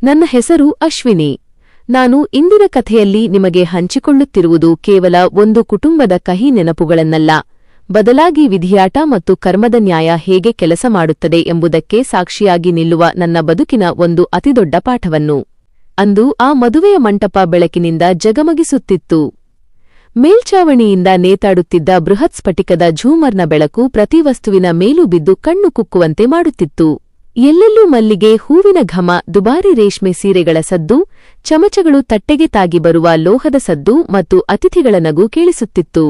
ನನ್ನ ಹೆಸರು ಅಶ್ವಿನಿ. ನಾನು ಇಂದಿನ ಕಥೆಯಲ್ಲಿ ನಿಮಗೆ ಹಂಚಿಕೊಳ್ಳುತ್ತಿರುವುದು ಕೇವಲ ಒಂದು ಕುಟುಂಬದ ಕಹಿ ನೆನಪುಗಳನ್ನಲ್ಲ, ಬದಲಾಗಿ ವಿಧಿಯಾಟ ಮತ್ತು ಕರ್ಮದ ನ್ಯಾಯ ಹೇಗೆ ಕೆಲಸ ಮಾಡುತ್ತದೆ ಎಂಬುದಕ್ಕೆ ಸಾಕ್ಷಿಯಾಗಿ ನಿಲ್ಲುವ ನನ್ನ ಬದುಕಿನ ಒಂದು ಅತಿದೊಡ್ಡ ಪಾಠವನ್ನು. ಅಂದು ಆ ಮದುವೆಯ ಮಂಟಪ ಬೆಳಕಿನಿಂದ ಜಗಮಗಿಸುತ್ತಿತ್ತು. ಮೇಲ್ಛಾವಣಿಯಿಂದ ನೇತಾಡುತ್ತಿದ್ದ ಬೃಹತ್ ಸ್ಫಟಿಕದ ಝೂಮರ್ನ ಬೆಳಕು ಪ್ರತಿ ವಸ್ತುವಿನ ಮೇಲೂ ಬಿದ್ದು ಕಣ್ಣು ಕುಕ್ಕುವಂತೆ ಮಾಡುತ್ತಿತ್ತು. ಎಲ್ಲೆಲ್ಲೂ ಮಲ್ಲಿಗೆ ಹೂವಿನ ಘಮ, ದುಬಾರಿ ರೇಷ್ಮೆ ಸೀರೆಗಳ ಸದ್ದು, ಚಮಚಗಳು ತಟ್ಟೆಗೆ ತಾಗಿ ಬರುವ ಲೋಹದ ಸದ್ದು ಮತ್ತು ಅತಿಥಿಗಳ ನಗು ಕೇಳಿಸುತ್ತಿತ್ತು.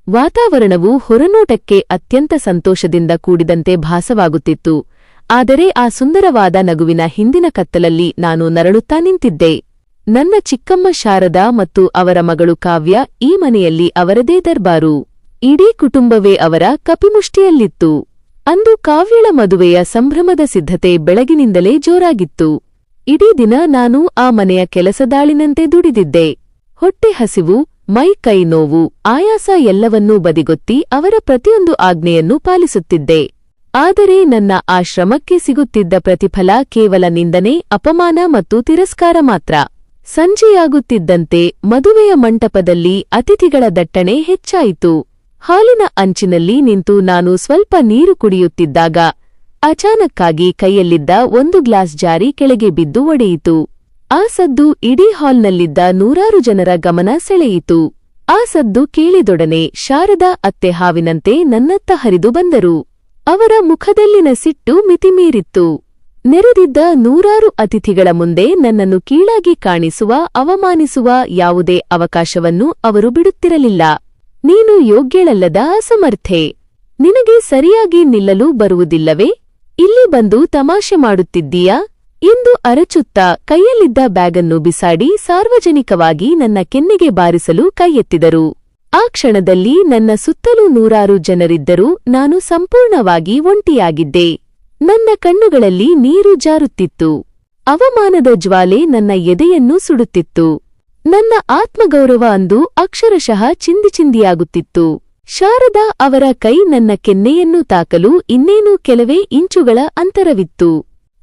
ವಾತಾವರಣವು ಹೊರನೋಟಕ್ಕೆ ಅತ್ಯಂತ ಸಂತೋಷದಿಂದ ಕೂಡಿದಂತೆ ಭಾಸವಾಗುತ್ತಿತ್ತು, ಆದರೆ ಆ ಸುಂದರವಾದ ನಗುವಿನ ಹಿಂದಿನ ಕತ್ತಲಲ್ಲಿ ನಾನು ನರಳುತ್ತಾ ನಿಂತಿದ್ದೆ. ನನ್ನ ಚಿಕ್ಕಮ್ಮ ಶಾರದಾ ಮತ್ತು ಅವರ ಮಗಳು ಕಾವ್ಯ ಈ ಮನೆಯಲ್ಲಿ ಅವರದೇ ದರ್ಬಾರು. ಇಡೀ ಕುಟುಂಬವೇ ಅವರ ಕಪಿಮುಷ್ಟಿಯಲ್ಲಿತ್ತು. ಅಂದು ಕಾವ್ಯಳ ಮದುವೆಯ ಸಂಭ್ರಮದ ಸಿದ್ಧತೆ ಬೆಳಗಿನಿಂದಲೇ ಜೋರಾಗಿತ್ತು. ಇಡೀ ದಿನ ನಾನು ಆ ಮನೆಯ ಕೆಲಸದಾಳಿನಂತೆ ದುಡಿದಿದ್ದೆ. ಹೊಟ್ಟೆ ಹಸಿವು, ಮೈ ಕೈ ನೋವು, ಆಯಾಸ ಎಲ್ಲವನ್ನೂ ಬದಿಗೊತ್ತಿ ಅವರ ಪ್ರತಿಯೊಂದು ಆಜ್ಞೆಯನ್ನು ಪಾಲಿಸುತ್ತಿದ್ದೆ. ಆದರೆ ನನ್ನ ಆ ಶ್ರಮಕ್ಕೆ ಸಿಗುತ್ತಿದ್ದ ಪ್ರತಿಫಲ ಕೇವಲ ನಿಂದನೆ, ಅಪಮಾನ ಮತ್ತು ತಿರಸ್ಕಾರ ಮಾತ್ರ. ಸಂಜೆಯಾಗುತ್ತಿದ್ದಂತೆ ಮದುವೆಯ ಮಂಟಪದಲ್ಲಿ ಅತಿಥಿಗಳ ದಟ್ಟಣೆ ಹೆಚ್ಚಾಯಿತು. ಹಾಲಿನ ಅಂಚಿನಲ್ಲಿ ನಿಂತು ನಾನು ಸ್ವಲ್ಪ ನೀರು ಕುಡಿಯುತ್ತಿದ್ದಾಗ ಅಚಾನಕ್ಕಾಗಿ ಕೈಯಲ್ಲಿದ್ದ ಒಂದು ಗ್ಲಾಸ್ ಜಾರಿ ಕೆಳಗೆ ಬಿದ್ದು ಒಡೆಯಿತು. ಆ ಸದ್ದು ಇಡೀ ಹಾಲ್ನಲ್ಲಿದ್ದ ನೂರಾರು ಜನರ ಗಮನ ಸೆಳೆಯಿತು. ಆ ಸದ್ದು ಕೇಳಿದೊಡನೆ ಶಾರದಾ ಅತ್ತೆ ಹಾವಿನಂತೆ ನನ್ನತ್ತ ಹರಿದು ಬಂದರು. ಅವರ ಮುಖದಲ್ಲಿನ ಸಿಟ್ಟು ಮಿತಿಮೀರಿತ್ತು. ನೆರೆದಿದ್ದ ನೂರಾರು ಅತಿಥಿಗಳ ಮುಂದೆ ನನ್ನನ್ನು ಕೀಳಾಗಿ ಕಾಣಿಸುವ, ಅವಮಾನಿಸುವ ಯಾವುದೇ ಅವಕಾಶವನ್ನು ಅವರು ಬಿಡುತ್ತಿರಲಿಲ್ಲ. ನೀನು ಯೋಗ್ಯಳಲ್ಲದ ಅಸಮರ್ಥೆ. ನಿನಗೆ ಸರಿಯಾಗಿ ನಿಲ್ಲಲು ಬರುವುದಿಲ್ಲವೇ? ಇಲ್ಲಿ ಬಂದು ತಮಾಷೆ ಮಾಡುತ್ತಿದ್ದೀಯಾ ಎಂದು ಅರಚುತ್ತಾ ಕೈಯಲ್ಲಿದ್ದ ಬ್ಯಾಗನ್ನು ಬಿಸಾಡಿ ಸಾರ್ವಜನಿಕವಾಗಿ ನನ್ನ ಕೆನ್ನೆಗೆ ಬಾರಿಸಲು ಕೈಯೆತ್ತಿದರು. ಆ ಕ್ಷಣದಲ್ಲಿ ನನ್ನ ಸುತ್ತಲೂ ನೂರಾರು ಜನರಿದ್ದರೂ ನಾನು ಸಂಪೂರ್ಣವಾಗಿ ಒಂಟಿಯಾಗಿದ್ದೆ. ನನ್ನ ಕಣ್ಣುಗಳಲ್ಲಿ ನೀರು ಜಾರುತ್ತಿತ್ತು. ಅವಮಾನದ ಜ್ವಾಲೆ ನನ್ನ ಎದೆಯನ್ನು ಸುಡುತ್ತಿತ್ತು. ನನ್ನ ಆತ್ಮಗೌರವ ಅಂದು ಅಕ್ಷರಶಃ ಚಿಂದಿಚಿಂದಿಯಾಗುತ್ತಿತ್ತು. ಶಾರದಾ ಅವರ ಕೈ ನನ್ನ ಕೆನ್ನೆಯನ್ನು ತಾಕಲು ಇನ್ನೇನು ಕೆಲವೇ ಇಂಚುಗಳ ಅಂತರವಿತ್ತು.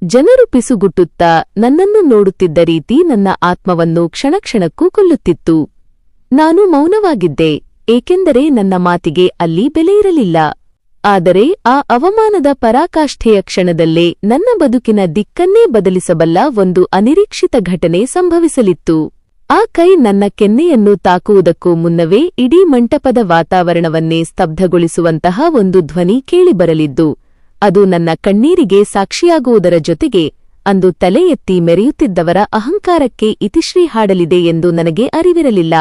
ಜನರು ಪಿಸುಗುಟ್ಟುತ್ತಾ ನನ್ನನ್ನು ನೋಡುತ್ತಿದ್ದ ರೀತಿ ನನ್ನ ಆತ್ಮವನ್ನು ಕ್ಷಣಕ್ಷಣಕ್ಕೂ ಕೊಲ್ಲುತ್ತಿತ್ತು. ನಾನು ಮೌನವಾಗಿದ್ದೆ, ಏಕೆಂದರೆ ನನ್ನ ಮಾತಿಗೆ ಅಲ್ಲಿ ಬೆಲೆಯಿರಲಿಲ್ಲ. ಆದರೆ ಆ ಅವಮಾನದ ಪರಾಕಾಷ್ಠೆಯ ಕ್ಷಣದಲ್ಲೇ ನನ್ನ ಬದುಕಿನ ದಿಕ್ಕನ್ನೇ ಬದಲಿಸಬಲ್ಲ ಒಂದು ಅನಿರೀಕ್ಷಿತ ಘಟನೆ ಸಂಭವಿಸಲಿತ್ತು. ಆ ಕೈ ನನ್ನ ಕೆನ್ನೆಯನ್ನು ತಾಕುವುದಕ್ಕೂ ಮುನ್ನವೇ ಇಡೀ ಮಂಟಪದ ವಾತಾವರಣವನ್ನೇ ಸ್ತಬ್ಧಗೊಳಿಸುವಂತಹ ಒಂದು ಧ್ವನಿ ಕೇಳಿಬರಲಿದ್ದು, ಅದು ನನ್ನ ಕಣ್ಣೀರಿಗೆ ಸಾಕ್ಷಿಯಾಗುವುದರ ಜೊತೆಗೆ ಅಂದು ತಲೆ ಎತ್ತಿ ಮೆರೆಯುತ್ತಿದ್ದವರ ಅಹಂಕಾರಕ್ಕೆ ಇತಿಶ್ರೀ ಹಾಡಲಿದೆ ಎಂದು ನನಗೆ ಅರಿವಿರಲಿಲ್ಲ.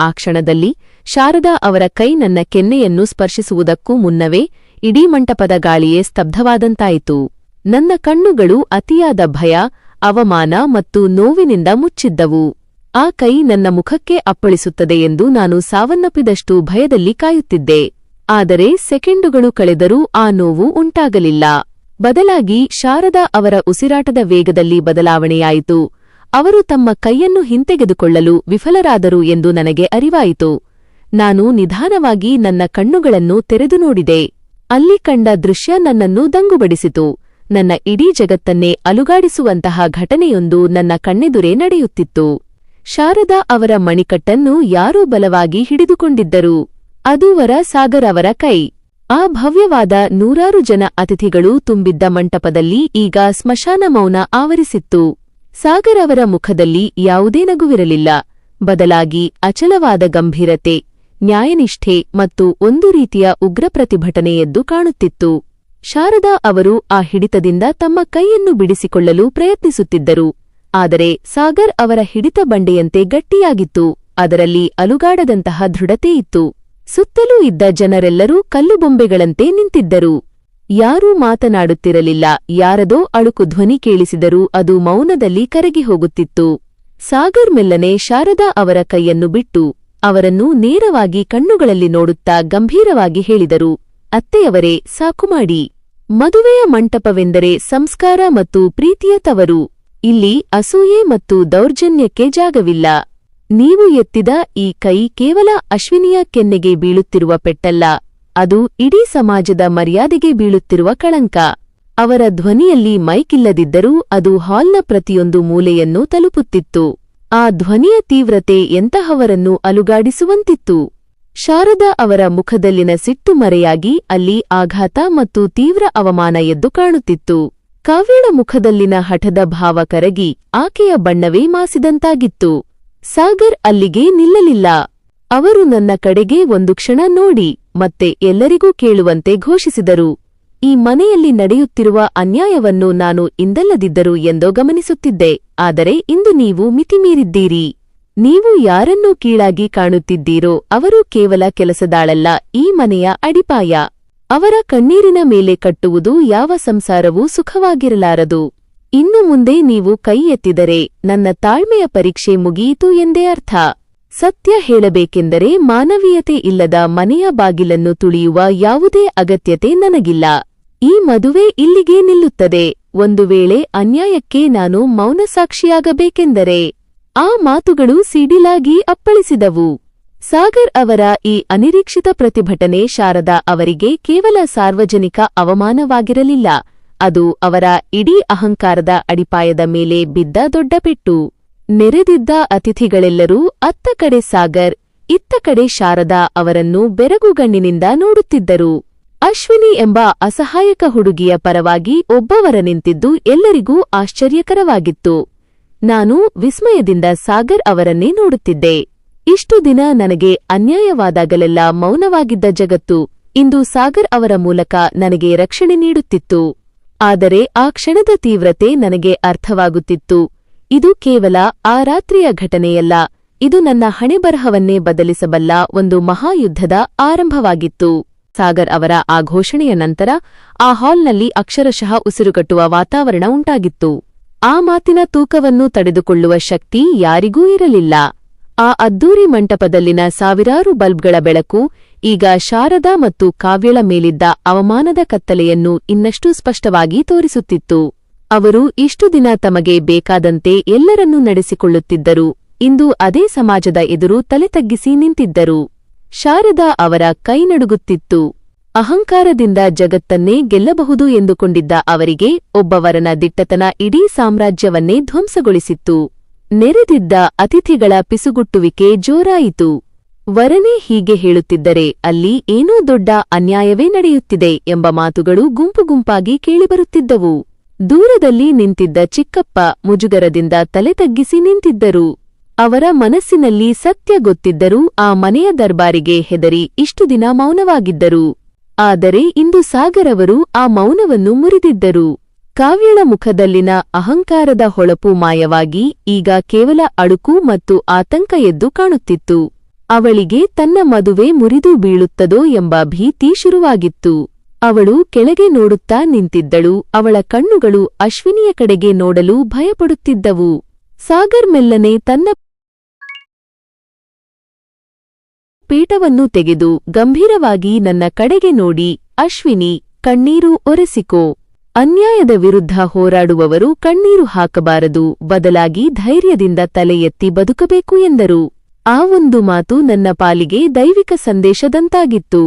ಆ ಕ್ಷಣದಲ್ಲಿ ಶಾರದಾ ಅವರ ಕೈ ನನ್ನ ಕೆನ್ನೆಯನ್ನು ಸ್ಪರ್ಶಿಸುವುದಕ್ಕೂ ಮುನ್ನವೇ ಇಡೀ ಮಂಟಪದ ಗಾಳಿಯೇ ಸ್ತಬ್ಧವಾದಂತಾಯಿತು. ನನ್ನ ಕಣ್ಣುಗಳು ಅತಿಯಾದ ಭಯ, ಅವಮಾನ ಮತ್ತು ನೋವಿನಿಂದ ಮುಚ್ಚಿದ್ದವು. ಆ ಕೈ ನನ್ನ ಮುಖಕ್ಕೆ ಅಪ್ಪಳಿಸುತ್ತದೆ ಎಂದು ನಾನು ಸಾವನ್ನಪ್ಪಿದಷ್ಟು ಭಯದಲ್ಲಿ ಕಾಯುತ್ತಿದ್ದೆ. ಆದರೆ ಸೆಕೆಂಡುಗಳು ಕಳೆದರೂ ಆ ನೋವು ಉಂಟಾಗಲಿಲ್ಲ. ಬದಲಾಗಿ ಶಾರದಾ ಅವರ ಉಸಿರಾಟದ ವೇಗದಲ್ಲಿ ಬದಲಾವಣೆಯಾಯಿತು. ಅವರು ತಮ್ಮ ಕೈಯನ್ನು ಹಿಂತೆಗೆದುಕೊಳ್ಳಲು ವಿಫಲರಾದರು ಎಂದು ನನಗೆ ಅರಿವಾಯಿತು. ನಾನು ನಿಧಾನವಾಗಿ ನನ್ನ ಕಣ್ಣುಗಳನ್ನು ತೆರೆದು ನೋಡಿದೆ. ಅಲ್ಲಿ ಕಂಡ ದೃಶ್ಯ ನನ್ನನ್ನು ದಂಗುಬಡಿಸಿತು. ನನ್ನ ಇಡೀ ಜಗತ್ತನ್ನೇ ಅಲುಗಾಡಿಸುವಂತಹ ಘಟನೆಯೊಂದು ನನ್ನ ಕಣ್ಣೆದುರೇ ನಡೆಯುತ್ತಿತ್ತು. ಶಾರದಾ ಅವರ ಮಣಿಕಟ್ಟನ್ನು ಯಾರೋ ಬಲವಾಗಿ ಹಿಡಿದುಕೊಂಡಿದ್ದರು. ಅದು ಸಾಗರ್ ಅವರ ಕೈ. ಆ ಭವ್ಯವಾದ ನೂರಾರು ಜನ ಅತಿಥಿಗಳು ತುಂಬಿದ್ದ ಮಂಟಪದಲ್ಲಿ ಈಗ ಸ್ಮಶಾನ ಮೌನ ಆವರಿಸಿತ್ತು. ಸಾಗರ್ ಅವರ ಮುಖದಲ್ಲಿ ಯಾವುದೇ ನಗುವಿರಲಿಲ್ಲ. ಬದಲಾಗಿ ಅಚಲವಾದ ಗಂಭೀರತೆ, ನ್ಯಾಯನಿಷ್ಠೆ ಮತ್ತು ಒಂದು ರೀತಿಯ ಉಗ್ರ ಪ್ರತಿಭಟನೆ ಎದ್ದು ಕಾಣುತ್ತಿತ್ತು. ಶಾರದಾ ಅವರು ಆ ಹಿಡಿತದಿಂದ ತಮ್ಮ ಕೈಯನ್ನು ಬಿಡಿಸಿಕೊಳ್ಳಲು ಪ್ರಯತ್ನಿಸುತ್ತಿದ್ದರು. ಆದರೆ ಸಾಗರ್ ಅವರ ಹಿಡಿತ ಬಂಡೆಯಂತೆ ಗಟ್ಟಿಯಾಗಿತ್ತು. ಅದರಲ್ಲಿ ಅಲುಗಾಡದಂತಹ ದೃಢತೆ ಇತ್ತು. ಸುತ್ತಲೂ ಇದ್ದ ಜನರೆಲ್ಲರೂ ಕಲ್ಲುಬೊಂಬೆಗಳಂತೆ ನಿಂತಿದ್ದರು. ಯಾರೂ ಮಾತನಾಡುತ್ತಿರಲಿಲ್ಲ. ಯಾರದೋ ಅಳುಕು ಧ್ವನಿ ಕೇಳಿಸಿದರೂ ಅದು ಮೌನದಲ್ಲಿ ಕರಗಿ ಹೋಗುತ್ತಿತ್ತು. ಸಾಗರ್ ಮೆಲ್ಲನೆ ಶಾರದಾ ಅವರ ಕೈಯನ್ನು ಬಿಟ್ಟು ಅವರನ್ನು ನೇರವಾಗಿ ಕಣ್ಣುಗಳಲ್ಲಿ ನೋಡುತ್ತಾ ಗಂಭೀರವಾಗಿ ಹೇಳಿದರು, ಅತ್ತೆಯವರೇ, ಸಾಕು ಮಾಡಿ. ಮದುವೆಯ ಮಂಟಪವೆಂದರೆ ಸಂಸ್ಕಾರ ಮತ್ತು ಪ್ರೀತಿಯ ತವರು. ಇಲ್ಲಿ ಅಸೂಯೆ ಮತ್ತು ದೌರ್ಜನ್ಯಕ್ಕೆ ಜಾಗವಿಲ್ಲ. ನೀವು ಎತ್ತಿದ ಈ ಕೈ ಕೇವಲ ಅಶ್ವಿನಿಯ ಕೆನ್ನೆಗೆ ಬೀಳುತ್ತಿರುವ ಪೆಟ್ಟಲ್ಲ, ಅದು ಇಡೀ ಸಮಾಜದ ಮರ್ಯಾದೆಗೆ ಬೀಳುತ್ತಿರುವ ಕಳಂಕ. ಅವರ ಧ್ವನಿಯಲ್ಲಿ ಮೈಕಿಲ್ಲದಿದ್ದರೂ ಅದು ಹಾಲ್ನ ಪ್ರತಿಯೊಂದು ಮೂಲೆಯನ್ನೂ ತಲುಪುತ್ತಿತ್ತು. ಆ ಧ್ವನಿಯ ತೀವ್ರತೆ ಎಂತಹವರನ್ನೂ ಅಲುಗಾಡಿಸುವಂತಿತ್ತು. ಶಾರದಾ ಅವರ ಮುಖದಲ್ಲಿನ ಸಿಟ್ಟು ಮರೆಯಾಗಿ ಅಲ್ಲಿ ಆಘಾತ ಮತ್ತು ತೀವ್ರ ಅವಮಾನ ಎದ್ದು ಕಾಣುತ್ತಿತ್ತು. ಕಾವ್ಯಳ ಮುಖದಲ್ಲಿನ ಹಠದ ಭಾವ ಕರಗಿ ಆಕೆಯ ಬಣ್ಣವೇ ಮಾಸಿದಂತಾಗಿತ್ತು. ಸಾಗರ್ ಅಲ್ಲಿಗೆ ನಿಲ್ಲಲಿಲ್ಲ. ಅವರು ನನ್ನ ಕಡೆಗೆ ಒಂದು ಕ್ಷಣ ನೋಡಿ ಮತ್ತೆ ಎಲ್ಲರಿಗೂ ಕೇಳುವಂತೆ ಘೋಷಿಸಿದರು, ಈ ಮನೆಯಲ್ಲಿ ನಡೆಯುತ್ತಿರುವ ಅನ್ಯಾಯವನ್ನು ನಾನು ಇಂದಲ್ಲದಿದ್ದರು ಎಂದೋ ಗಮನಿಸುತ್ತಿದ್ದೆ. ಆದರೆ ಇಂದು ನೀವು ಮಿತಿಮೀರಿದ್ದೀರಿ. ನೀವು ಯಾರನ್ನೂ ಕೀಳಾಗಿ ಕಾಣುತ್ತಿದ್ದೀರೋ ಅವರು ಕೇವಲ ಕೆಲಸದಾಳಲ್ಲ, ಈ ಮನೆಯ ಅಡಿಪಾಯ. ಅವರ ಕಣ್ಣೀರಿನ ಮೇಲೆ ಕಟ್ಟುವುದು ಯಾವ ಸಂಸಾರವೂ ಸುಖವಾಗಿರಲಾರದು. ಇನ್ನು ಮುಂದೆ ನೀವು ಕೈ ಎತ್ತಿದರೆ ನನ್ನ ತಾಳ್ಮೆಯ ಪರೀಕ್ಷೆ ಮುಗಿಯಿತು ಎಂದೇ ಅರ್ಥ. ಸತ್ಯ ಹೇಳಬೇಕೆಂದರೆ ಮಾನವೀಯತೆ ಇಲ್ಲದ ಮನೆಯ ಬಾಗಿಲನ್ನು ತುಳಿಯುವ ಯಾವುದೇ ಅಗತ್ಯತೆ ನನಗಿಲ್ಲ. ಈ ಮದುವೆ ಇಲ್ಲಿಗೇ ನಿಲ್ಲುತ್ತದೆ. ಒಂದು ವೇಳೆ ಅನ್ಯಾಯಕ್ಕೆ ನಾನು ಮೌನಸಾಕ್ಷಿಯಾಗಬೇಕೆಂದರೆ. ಆ ಮಾತುಗಳು ಸಿಡಿಲಾಗಿ ಅಪ್ಪಳಿಸಿದವು. ಸಾಗರ್ ಅವರ ಈ ಅನಿರೀಕ್ಷಿತ ಪ್ರತಿಭಟನೆ ಶಾರದಾ ಅವರಿಗೆ ಕೇವಲ ಸಾರ್ವಜನಿಕ ಅವಮಾನವಾಗಿರಲಿಲ್ಲ, ಅದು ಅವರ ಇಡೀ ಅಹಂಕಾರದ ಅಡಿಪಾಯದ ಮೇಲೆ ಬಿದ್ದ ದೊಡ್ಡ ಪೆಟ್ಟು. ನೆರೆದಿದ್ದ ಅತಿಥಿಗಳೆಲ್ಲರೂ ಅತ್ತ ಕಡೆ ಸಾಗರ್, ಇತ್ತ ಕಡೆ ಶಾರದಾ ಅವರನ್ನು ಬೆರಗುಗಣ್ಣಿನಿಂದ ನೋಡುತ್ತಿದ್ದರು. ಅಶ್ವಿನಿ ಎಂಬ ಅಸಹಾಯಕ ಹುಡುಗಿಯ ಪರವಾಗಿ ಒಬ್ಬವರ ನಿಂತಿದ್ದು ಎಲ್ಲರಿಗೂ ಆಶ್ಚರ್ಯಕರವಾಗಿತ್ತು. ನಾನು ವಿಸ್ಮಯದಿಂದ ಸಾಗರ್ ಅವರನ್ನೇ ನೋಡುತ್ತಿದ್ದೆ. ಇಷ್ಟು ದಿನ ನನಗೆ ಅನ್ಯಾಯವಾದಾಗಲೆಲ್ಲ ಮೌನವಾಗಿದ್ದ ಜಗತ್ತು ಇಂದು ಸಾಗರ್ ಅವರ ಮೂಲಕ ನನಗೆ ರಕ್ಷಣೆ ನೀಡುತ್ತಿತ್ತು. ಆದರೆ ಆ ಕ್ಷಣದ ತೀವ್ರತೆ ನನಗೆ ಅರ್ಥವಾಗುತ್ತಿತ್ತು. ಇದು ಕೇವಲ ಆ ರಾತ್ರಿಯ ಘಟನೆಯಲ್ಲ, ಇದು ನನ್ನ ಹಣೆಬರಹವನ್ನೇ ಬದಲಿಸಬಲ್ಲ ಒಂದು ಮಹಾಯುದ್ಧದ ಆರಂಭವಾಗಿತ್ತು. ಸಾಗರ್ ಅವರ ಆ ಘೋಷಣೆಯ ನಂತರ ಆ ಹಾಲ್ನಲ್ಲಿ ಅಕ್ಷರಶಃ ಉಸಿರುಗಟ್ಟುವ ವಾತಾವರಣ ಉಂಟಾಗಿತ್ತು. ಆ ಮಾತಿನ ತೂಕವನ್ನು ತಡೆದುಕೊಳ್ಳುವ ಶಕ್ತಿ ಯಾರಿಗೂ ಇರಲಿಲ್ಲ. ಆ ಅದ್ದೂರಿ ಮಂಟಪದಲ್ಲಿನ ಸಾವಿರಾರು ಬಲ್ಬ್ಗಳ ಬೆಳಕು ಈಗ ಶಾರದಾ ಮತ್ತು ಕಾವ್ಯಳ ಮೇಲಿದ್ದ ಅವಮಾನದ ಕತ್ತಲೆಯನ್ನು ಇನ್ನಷ್ಟು ಸ್ಪಷ್ಟವಾಗಿ ತೋರಿಸುತ್ತಿತ್ತು. ಅವರು ಇಷ್ಟು ದಿನ ತಮಗೆ ಬೇಕಾದಂತೆ ಎಲ್ಲರನ್ನೂ ನಡೆಸಿಕೊಳ್ಳುತ್ತಿದ್ದರು, ಇಂದು ಅದೇ ಸಮಾಜದ ಎದುರು ತಲೆ ತಗ್ಗಿಸಿ ನಿಂತಿದ್ದರು. ಶಾರದಾ ಅವರ ಕೈ ನಡುಗುತ್ತಿತ್ತು. ಅಹಂಕಾರದಿಂದ ಜಗತ್ತನ್ನೇ ಗೆಲ್ಲಬಹುದು ಎಂದುಕೊಂಡಿದ್ದ ಅವರಿಗೆ ಒಬ್ಬವರನ ದಿಟ್ಟತನ ಇಡೀ ಸಾಮ್ರಾಜ್ಯವನ್ನೇ ಧ್ವಂಸಗೊಳಿಸಿತ್ತು. ನೆರೆದಿದ್ದ ಅತಿಥಿಗಳ ಪಿಸುಗುಟ್ಟುವಿಕೆ ಜೋರಾಯಿತು. ವರನೇ ಹೀಗೆ ಹೇಳುತ್ತಿದ್ದರೆ ಅಲ್ಲಿ ಏನೋ ದೊಡ್ಡ ಅನ್ಯಾಯವೇ ನಡೆಯುತ್ತಿದೆ ಎಂಬ ಮಾತುಗಳು ಗುಂಪು ಗುಂಪಾಗಿ ಕೇಳಿಬರುತ್ತಿದ್ದವು. ದೂರದಲ್ಲಿ ನಿಂತಿದ್ದ ಚಿಕ್ಕಪ್ಪ ಮುಜುಗರದಿಂದ ತಲೆ ತಗ್ಗಿಸಿ ನಿಂತಿದ್ದರು. ಅವರ ಮನಸ್ಸಿನಲ್ಲಿ ಸತ್ಯ ಗೊತ್ತಿದ್ದರೂ ಆ ಮನೆಯ ದರ್ಬಾರಿಗೆ ಹೆದರಿ ಇಷ್ಟು ದಿನ ಮೌನವಾಗಿದ್ದರು. ಆದರೆ ಇಂದು ಸಾಗರ್ ಅವರು ಆ ಮೌನವನ್ನು ಮುರಿದಿದ್ದರು. ಕಾವ್ಯಳ ಮುಖದಲ್ಲಿನ ಅಹಂಕಾರದ ಹೊಳಪು ಮಾಯವಾಗಿ ಈಗ ಕೇವಲ ಅಳುಕು ಮತ್ತು ಆತಂಕ ಎದ್ದು ಕಾಣುತ್ತಿತ್ತು. ಅವಳಿಗೆ ತನ್ನ ಮದುವೆ ಮುರಿದು ಬೀಳುತ್ತದೋ ಎಂಬ ಭೀತಿ ಶುರುವಾಗಿತ್ತು. ಅವಳು ಕೆಳಗೆ ನೋಡುತ್ತಾ ನಿಂತಿದ್ದಳು. ಅವಳ ಕಣ್ಣುಗಳು ಅಶ್ವಿನಿಯ ಕಡೆಗೆ ನೋಡಲು ಭಯಪಡುತ್ತಿದ್ದವು. ಸಾಗರ್ ಮೆಲ್ಲನೆ ತನ್ನ ಪೀಠವನ್ನು ತೆಗೆದು ಗಂಭೀರವಾಗಿ ನನ್ನ ಕಡೆಗೆ ನೋಡಿ, ಅಶ್ವಿನಿ, ಕಣ್ಣೀರು ಒರೆಸಿಕೋ. ಅನ್ಯಾಯದ ವಿರುದ್ಧ ಹೋರಾಡುವವರು ಕಣ್ಣೀರು ಹಾಕಬಾರದು, ಬದಲಾಗಿ ಧೈರ್ಯದಿಂದ ತಲೆ ಎತ್ತಿ ಬದುಕಬೇಕು ಎಂದರು. ಆ ಒಂದು ಮಾತು ನನ್ನ ಪಾಲಿಗೆ ದೈವಿಕ ಸಂದೇಶದಂತಾಗಿತ್ತು.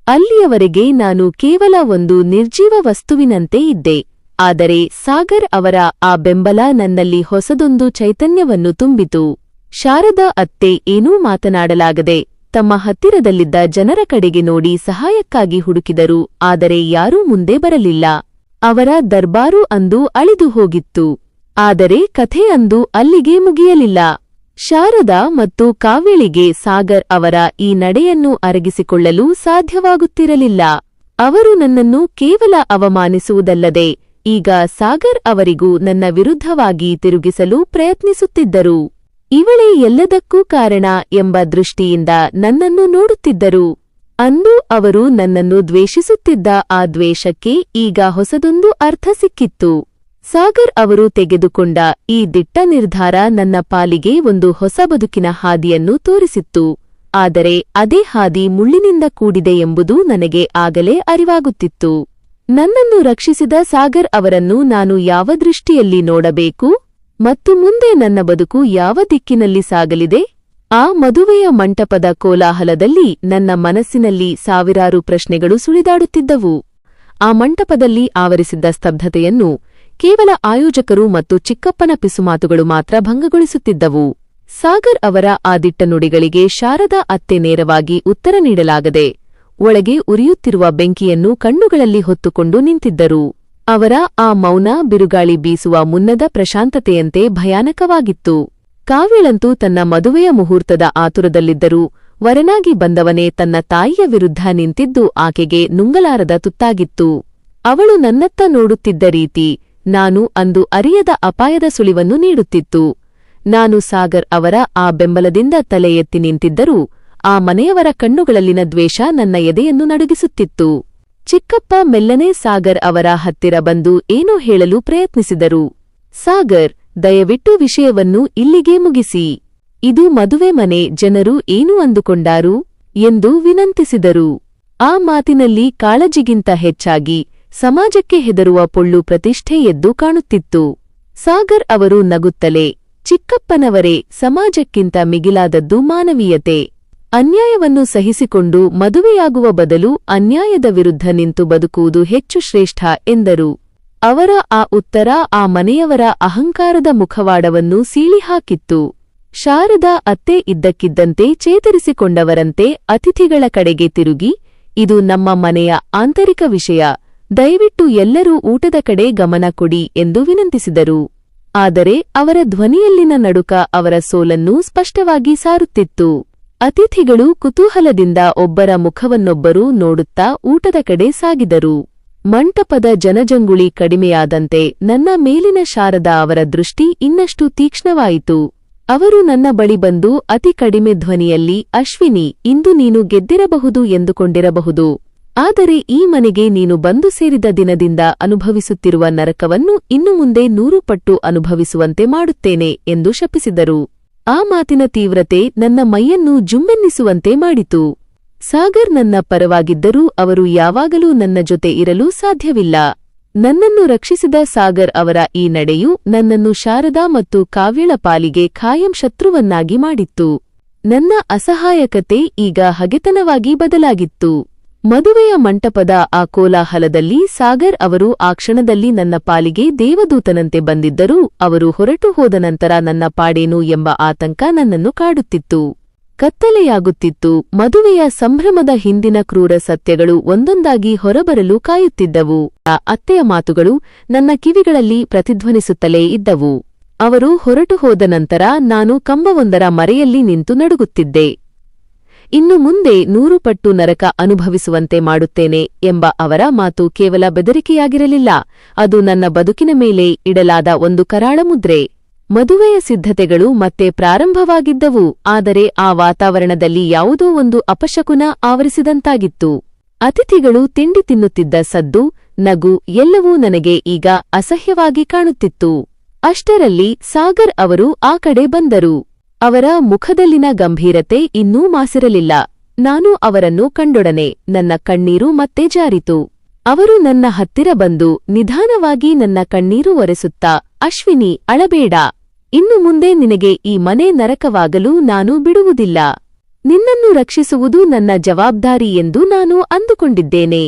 ಅಲ್ಲಿಯವರೆಗೆ ನಾನು ಕೇವಲ ಒಂದು ನಿರ್ಜೀವ ವಸ್ತುವಿನಂತೆ ಇದ್ದೆ. ಆದರೆ ಸಾಗರ್ ಅವರ ಆ ಬೆಂಬಲ ನನ್ನಲ್ಲಿ ಹೊಸದೊಂದು ಚೈತನ್ಯವನ್ನು ತುಂಬಿತು. ಶಾರದಾ ಅತ್ತೆ ಏನೂ ಮಾತನಾಡಲಾಗದೆ ತಮ್ಮ ಹತ್ತಿರದಲ್ಲಿದ್ದ ಜನರ ಕಡೆಗೆ ನೋಡಿ ಸಹಾಯಕ್ಕಾಗಿ ಹುಡುಕಿದರು, ಆದರೆ ಯಾರೂ ಮುಂದೆ ಬರಲಿಲ್ಲ. ಅವರ ದರ್ಬಾರು ಅಂದು ಅಳಿದು ಹೋಗಿತ್ತು. ಆದರೆ ಕಥೆ ಅಂದು ಅಲ್ಲಿಗೆ ಮುಗಿಯಲಿಲ್ಲ. ಶಾರದಾ ಮತ್ತು ಕಾವ್ಯಳಿಗೆ ಸಾಗರ್ ಅವರ ಈ ನಡೆಯನ್ನು ಅರಗಿಸಿಕೊಳ್ಳಲು ಸಾಧ್ಯವಾಗುತ್ತಿರಲಿಲ್ಲ. ಅವರು ನನ್ನನ್ನು ಕೇವಲ ಅವಮಾನಿಸುವುದಲ್ಲದೆ ಈಗ ಸಾಗರ್ ಅವರಿಗೂ ನನ್ನ ವಿರುದ್ಧವಾಗಿ ತಿರುಗಿಸಲು ಪ್ರಯತ್ನಿಸುತ್ತಿದ್ದರು. ಇವಳೇ ಎಲ್ಲದಕ್ಕೂ ಕಾರಣ ಎಂಬ ದೃಷ್ಟಿಯಿಂದ ನನ್ನನ್ನು ನೋಡುತ್ತಿದ್ದರು. ಅಂದು ಅವರು ನನ್ನನ್ನು ದ್ವೇಷಿಸುತ್ತಿದ್ದ ಆ ದ್ವೇಷಕ್ಕೆ ಈಗ ಹೊಸದೊಂದು ಅರ್ಥ ಸಿಕ್ಕಿತ್ತು. ಸಾಗರ್ ಅವರು ತೆಗೆದುಕೊಂಡ ಈ ದಿಟ್ಟ ನಿರ್ಧಾರ ನನ್ನ ಪಾಲಿಗೆ ಒಂದು ಹೊಸ ಬದುಕಿನ ಹಾದಿಯನ್ನು ತೋರಿಸಿತ್ತು. ಆದರೆ ಅದೇ ಹಾದಿ ಮುಳ್ಳಿನಿಂದ ಕೂಡಿದೆ ಎಂಬುದು ನನಗೆ ಆಗಲೇ ಅರಿವಾಗುತ್ತಿತ್ತು. ನನ್ನನ್ನು ರಕ್ಷಿಸಿದ ಸಾಗರ್ ಅವರನ್ನು ನಾನು ಯಾವ ದೃಷ್ಟಿಯಲ್ಲಿ ನೋಡಬೇಕು ಮತ್ತು ಮುಂದೆ ನನ್ನ ಬದುಕು ಯಾವ ದಿಕ್ಕಿನಲ್ಲಿ ಸಾಗಲಿದೆ? ಆ ಮದುವೆಯ ಮಂಟಪದ ಕೋಲಾಹಲದಲ್ಲಿ ನನ್ನ ಮನಸ್ಸಿನಲ್ಲಿ ಸಾವಿರಾರು ಪ್ರಶ್ನೆಗಳು ಸುಳಿದಾಡುತ್ತಿದ್ದವು. ಆ ಮಂಟಪದಲ್ಲಿ ಆವರಿಸಿದ್ದ ಸ್ತಬ್ಧತೆಯನ್ನು ಕೇವಲ ಆಯೋಜಕರು ಮತ್ತು ಚಿಕ್ಕಪ್ಪನ ಪಿಸುಮಾತುಗಳು ಮಾತ್ರ ಭಂಗಗೊಳಿಸುತ್ತಿದ್ದವು. ಸಾಗರ್ ಅವರ ಆ ದಿಟ್ಟ ನುಡಿಗಳಿಗೆ ಶಾರದಾ ಅತ್ತೆ ನೇರವಾಗಿ ಉತ್ತರ ನೀಡಲಾಗದೆ ಒಳಗೆ ಉರಿಯುತ್ತಿರುವ ಬೆಂಕಿಯನ್ನು ಕಣ್ಣುಗಳಲ್ಲಿ ಹೊತ್ತುಕೊಂಡು ನಿಂತಿದ್ದರು. ಅವರ ಆ ಮೌನ ಬಿರುಗಾಳಿ ಬೀಸುವ ಮುನ್ನದ ಪ್ರಶಾಂತತೆಯಂತೆ ಭಯಾನಕವಾಗಿತ್ತು. ಕಾವ್ಯಳಂತೂ ತನ್ನ ಮದುವೆಯ ಮುಹೂರ್ತದ ಆತುರದಲ್ಲಿದ್ದರೂ ವರನಾಗಿ ಬಂದವನೇ ತನ್ನ ತಾಯಿಯ ವಿರುದ್ಧ ನಿಂತಿದ್ದು ಆಕೆಗೆ ನುಂಗಲಾರದ ತುತ್ತಾಗಿತ್ತು. ಅವಳು ನನ್ನತ್ತ ನೋಡುತ್ತಿದ್ದ ರೀತಿ ನಾನು ಅಂದು ಅರಿಯದ ಅಪಾಯದ ಸುಳಿವನ್ನು ನೀಡುತ್ತಿತ್ತು. ನಾನು ಸಾಗರ್ ಅವರ ಆ ಬೆಂಬಲದಿಂದ ತಲೆ ಎತ್ತಿ ನಿಂತಿದ್ದರೂ ಆ ಮನೆಯವರ ಕಣ್ಣುಗಳಲ್ಲಿನ ದ್ವೇಷ ನನ್ನ ಎದೆಯನ್ನು ನಡುಗಿಸುತ್ತಿತ್ತು. ಚಿಕ್ಕಪ್ಪ ಮೆಲ್ಲನೆ ಸಾಗರ್ ಅವರ ಹತ್ತಿರ ಬಂದು ಏನೋ ಹೇಳಲು ಪ್ರಯತ್ನಿಸಿದರು. ಸಾಗರ್, ದಯವಿಟ್ಟು ವಿಷಯವನ್ನು ಇಲ್ಲಿಗೇ ಮುಗಿಸಿ. ಇದು ಮದುವೆ ಮನೆ, ಜನರು ಏನು ಅಂದುಕೊಂಡಾರು ಎಂದು ವಿನಂತಿಸಿದರು. ಆ ಮಾತಿನಲ್ಲಿ ಕಾಳಜಿಗಿಂತ ಹೆಚ್ಚಾಗಿ ಸಮಾಜಕ್ಕೆ ಹೆದರುವ ಪೊಳ್ಳು ಪ್ರತಿಷ್ಠೆ ಎದ್ದು ಕಾಣುತ್ತಿತ್ತು. ಸಾಗರ್ ಅವರು ನಗುತ್ತಲೇ, ಚಿಕ್ಕಪ್ಪನವರೇ, ಸಮಾಜಕ್ಕಿಂತ ಮಿಗಿಲಾದದ್ದು ಮಾನವೀಯತೆ. ಅನ್ಯಾಯವನ್ನು ಸಹಿಸಿಕೊಂಡು ಮದುವೆಯಾಗುವ ಬದಲು ಅನ್ಯಾಯದ ವಿರುದ್ಧ ನಿಂತು ಬದುಕುವುದು ಹೆಚ್ಚು ಶ್ರೇಷ್ಠ ಎಂದರು. ಅವರ ಆ ಉತ್ತರ ಆ ಮನೆಯವರ ಅಹಂಕಾರದ ಮುಖವಾಡವನ್ನು ಸೀಳಿಹಾಕಿತ್ತು. ಶಾರದಾ ಅತ್ತೆ ಇದ್ದಕ್ಕಿದ್ದಂತೆ ಚೇತರಿಸಿಕೊಂಡವರಂತೆ ಅತಿಥಿಗಳ ಕಡೆಗೆ ತಿರುಗಿ, ಇದು ನಮ್ಮ ಮನೆಯ ಆಂತರಿಕ ವಿಷಯ, ದಯವಿಟ್ಟು ಎಲ್ಲರೂ ಊಟದ ಕಡೆ ಗಮನ ಕೊಡಿ ಎಂದು ವಿನಂತಿಸಿದರು. ಆದರೆ ಅವರ ಧ್ವನಿಯಲ್ಲಿನ ನಡುಕ ಅವರ ಸೋಲನ್ನೂ ಸ್ಪಷ್ಟವಾಗಿ ಸಾರುತ್ತಿತ್ತು. ಅತಿಥಿಗಳು ಕುತೂಹಲದಿಂದ ಒಬ್ಬರ ಮುಖವನ್ನೊಬ್ಬರು ನೋಡುತ್ತಾ ಊಟದ ಕಡೆ ಸಾಗಿದರು. ಮಂಟಪದ ಜನಜಂಗುಳಿ ಕಡಿಮೆಯಾದಂತೆ ನನ್ನ ಮೇಲಿನ ಶಾರದಾ ಅವರ ದೃಷ್ಟಿ ಇನ್ನಷ್ಟು ತೀಕ್ಷ್ಣವಾಯಿತು. ಅವರು ನನ್ನ ಬಳಿ ಬಂದು ಅತಿ ಕಡಿಮೆ ಧ್ವನಿಯಲ್ಲಿ, ಅಶ್ವಿನಿ, ಇಂದು ನೀನು ಗೆದ್ದಿರಬಹುದು ಎಂದುಕೊಂಡಿರಬಹುದು, ಆದರೆ ಈ ಮನೆಗೆ ನೀನು ಬಂದು ಸೇರಿದ ದಿನದಿಂದ ಅನುಭವಿಸುತ್ತಿರುವ ನರಕವನ್ನು ಇನ್ನು ಮುಂದೆ 100 ಪಟ್ಟು ಅನುಭವಿಸುವಂತೆ ಮಾಡುತ್ತೇನೆ ಎಂದು ಶಪಿಸಿದರು. ಆ ಮಾತಿನ ತೀವ್ರತೆ ನನ್ನ ಮೈಯನ್ನು ಜುಮ್ಮೆನ್ನಿಸುವಂತೆ ಮಾಡಿತು. ಸಾಗರ್ ನನ್ನ ಪರವಾಗಿದ್ದರೂ ಅವರು ಯಾವಾಗಲೂ ನನ್ನ ಜೊತೆ ಇರಲು ಸಾಧ್ಯವಿಲ್ಲ. ನನ್ನನ್ನು ರಕ್ಷಿಸಿದ ಸಾಗರ್ ಅವರ ಈ ನಡೆಯು ನನ್ನನ್ನು ಶಾರದಾ ಮತ್ತು ಕಾವ್ಯಳ ಪಾಲಿಗೆ ಖಾಯಂ ಶತ್ರುವನ್ನಾಗಿ ಮಾಡಿತ್ತು. ನನ್ನ ಅಸಹಾಯಕತೆ ಈಗ ಹಗೆತನವಾಗಿ ಬದಲಾಗಿತ್ತು. ಮದುವೆಯ ಮಂಟಪದ ಆ ಕೋಲಾಹಲದಲ್ಲಿ ಸಾಗರ್ ಅವರು ಆ ಕ್ಷಣದಲ್ಲಿ ನನ್ನ ಪಾಲಿಗೆ ದೇವದೂತನಂತೆ ಬಂದಿದ್ದರೂ ಅವರು ಹೊರಟು ಹೋದ ನಂತರ ನನ್ನ ಪಾಡೇನು ಎಂಬ ಆತಂಕ ನನ್ನನ್ನು ಕಾಡುತ್ತಿತ್ತು. ಕತ್ತಲೆಯಾಗುತ್ತಿತ್ತು. ಮದುವೆಯ ಸಂಭ್ರಮದ ಹಿಂದಿನ ಕ್ರೂರ ಸತ್ಯಗಳು ಒಂದೊಂದಾಗಿ ಹೊರಬರಲು ಕಾಯುತ್ತಿದ್ದವು. ಆ ಅತ್ತೆಯ ಮಾತುಗಳು ನನ್ನ ಕಿವಿಗಳಲ್ಲಿ ಪ್ರತಿಧ್ವನಿಸುತ್ತಲೇ ಇದ್ದವು. ಅವರು ಹೊರಟು ಹೋದ ನಂತರ ನಾನು ಕಂಬವೊಂದರ ಮರೆಯಲ್ಲಿ ನಿಂತು ನಡುಗುತ್ತಿದ್ದೆ. ಇನ್ನು ಮುಂದೆ 100 ಪಟ್ಟು ನರಕ ಅನುಭವಿಸುವಂತೆ ಮಾಡುತ್ತೇನೆ ಎಂಬ ಅವರ ಮಾತು ಕೇವಲ ಬೆದರಿಕೆಯಾಗಿರಲಿಲ್ಲ, ಅದು ನನ್ನ ಬದುಕಿನ ಮೇಲೆ ಇಡಲಾದ ಒಂದು ಕರಾಳ ಮುದ್ರೆ. ಮದುವೆಯ ಸಿದ್ಧತೆಗಳು ಮತ್ತೆ ಪ್ರಾರಂಭವಾಗಿದ್ದವು, ಆದರೆ ಆ ವಾತಾವರಣದಲ್ಲಿ ಯಾವುದೋ ಒಂದು ಅಪಶಕುನ ಆವರಿಸಿದಂತಾಗಿತ್ತು. ಅತಿಥಿಗಳು ತಿಂಡಿ ತಿನ್ನುತ್ತಿದ್ದ ಸದ್ದು, ನಗು ಎಲ್ಲವೂ ನನಗೆ ಈಗ ಅಸಹ್ಯವಾಗಿ ಕಾಣುತ್ತಿತ್ತು. ಅಷ್ಟರಲ್ಲಿ ಸಾಗರ್ ಅವರು ಆ ಕಡೆ ಬಂದರು. ಅವರ ಮುಖದಲ್ಲಿನ ಗಂಭೀರತೆ ಇನ್ನೂ ಮಾಸಿರಲಿಲ್ಲ. ನಾನು ಅವರನ್ನು ಕಂಡೊಡನೆ ನನ್ನ ಕಣ್ಣೀರು ಮತ್ತೆ ಜಾರಿತು. ಅವರು ನನ್ನ ಹತ್ತಿರ ಬಂದು ನಿಧಾನವಾಗಿ ನನ್ನ ಕಣ್ಣೀರು ಒರೆಸುತ್ತಾ, ಅಶ್ವಿನಿ, ಅಳಬೇಡ. ಇನ್ನು ಮುಂದೆ ನಿನಗೆ ಈ ಮನೆ ನರಕವಾಗಲು ನಾನು ಬಿಡುವುದಿಲ್ಲ. ನಿನ್ನನ್ನು ರಕ್ಷಿಸುವುದು ನನ್ನ ಜವಾಬ್ದಾರಿ ಎಂದು ನಾನು ಅಂದುಕೊಂಡಿದ್ದೇನೆ.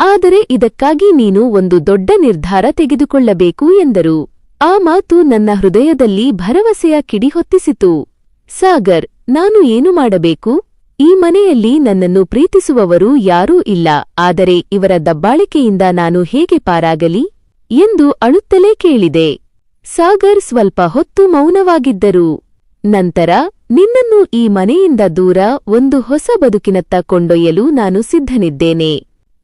ಆದರೆ ಇದಕ್ಕಾಗಿ ನೀನು ಒಂದು ದೊಡ್ಡ ನಿರ್ಧಾರ ತೆಗೆದುಕೊಳ್ಳಬೇಕು ಎಂದರು. ಆ ಮಾತು ನನ್ನ ಹೃದಯದಲ್ಲಿ ಭರವಸೆಯ ಕಿಡಿ ಹೊತ್ತಿಸಿತು. ಸಾಗರ್, ನಾನು ಏನು ಮಾಡಬೇಕು? ಈ ಮನೆಯಲ್ಲಿ ನನ್ನನ್ನು ಪ್ರೀತಿಸುವವರು ಯಾರೂ ಇಲ್ಲ, ಆದರೆ ಇವರ ದಬ್ಬಾಳಿಕೆಯಿಂದ ನಾನು ಹೇಗೆ ಪಾರಾಗಲಿ ಎಂದು ಅಳುತ್ತಲೇ ಕೇಳಿದೆ. ಸಾಗರ್ ಸ್ವಲ್ಪ ಹೊತ್ತು ಮೌನವಾಗಿದ್ದರು. ನಂತರ, ನಿನ್ನನ್ನು ಈ ಮನೆಯಿಂದ ದೂರ ಒಂದು ಹೊಸ ಬದುಕಿನತ್ತ ಕೊಂಡೊಯ್ಯಲು ನಾನು ಸಿದ್ಧನಿದ್ದೇನೆ.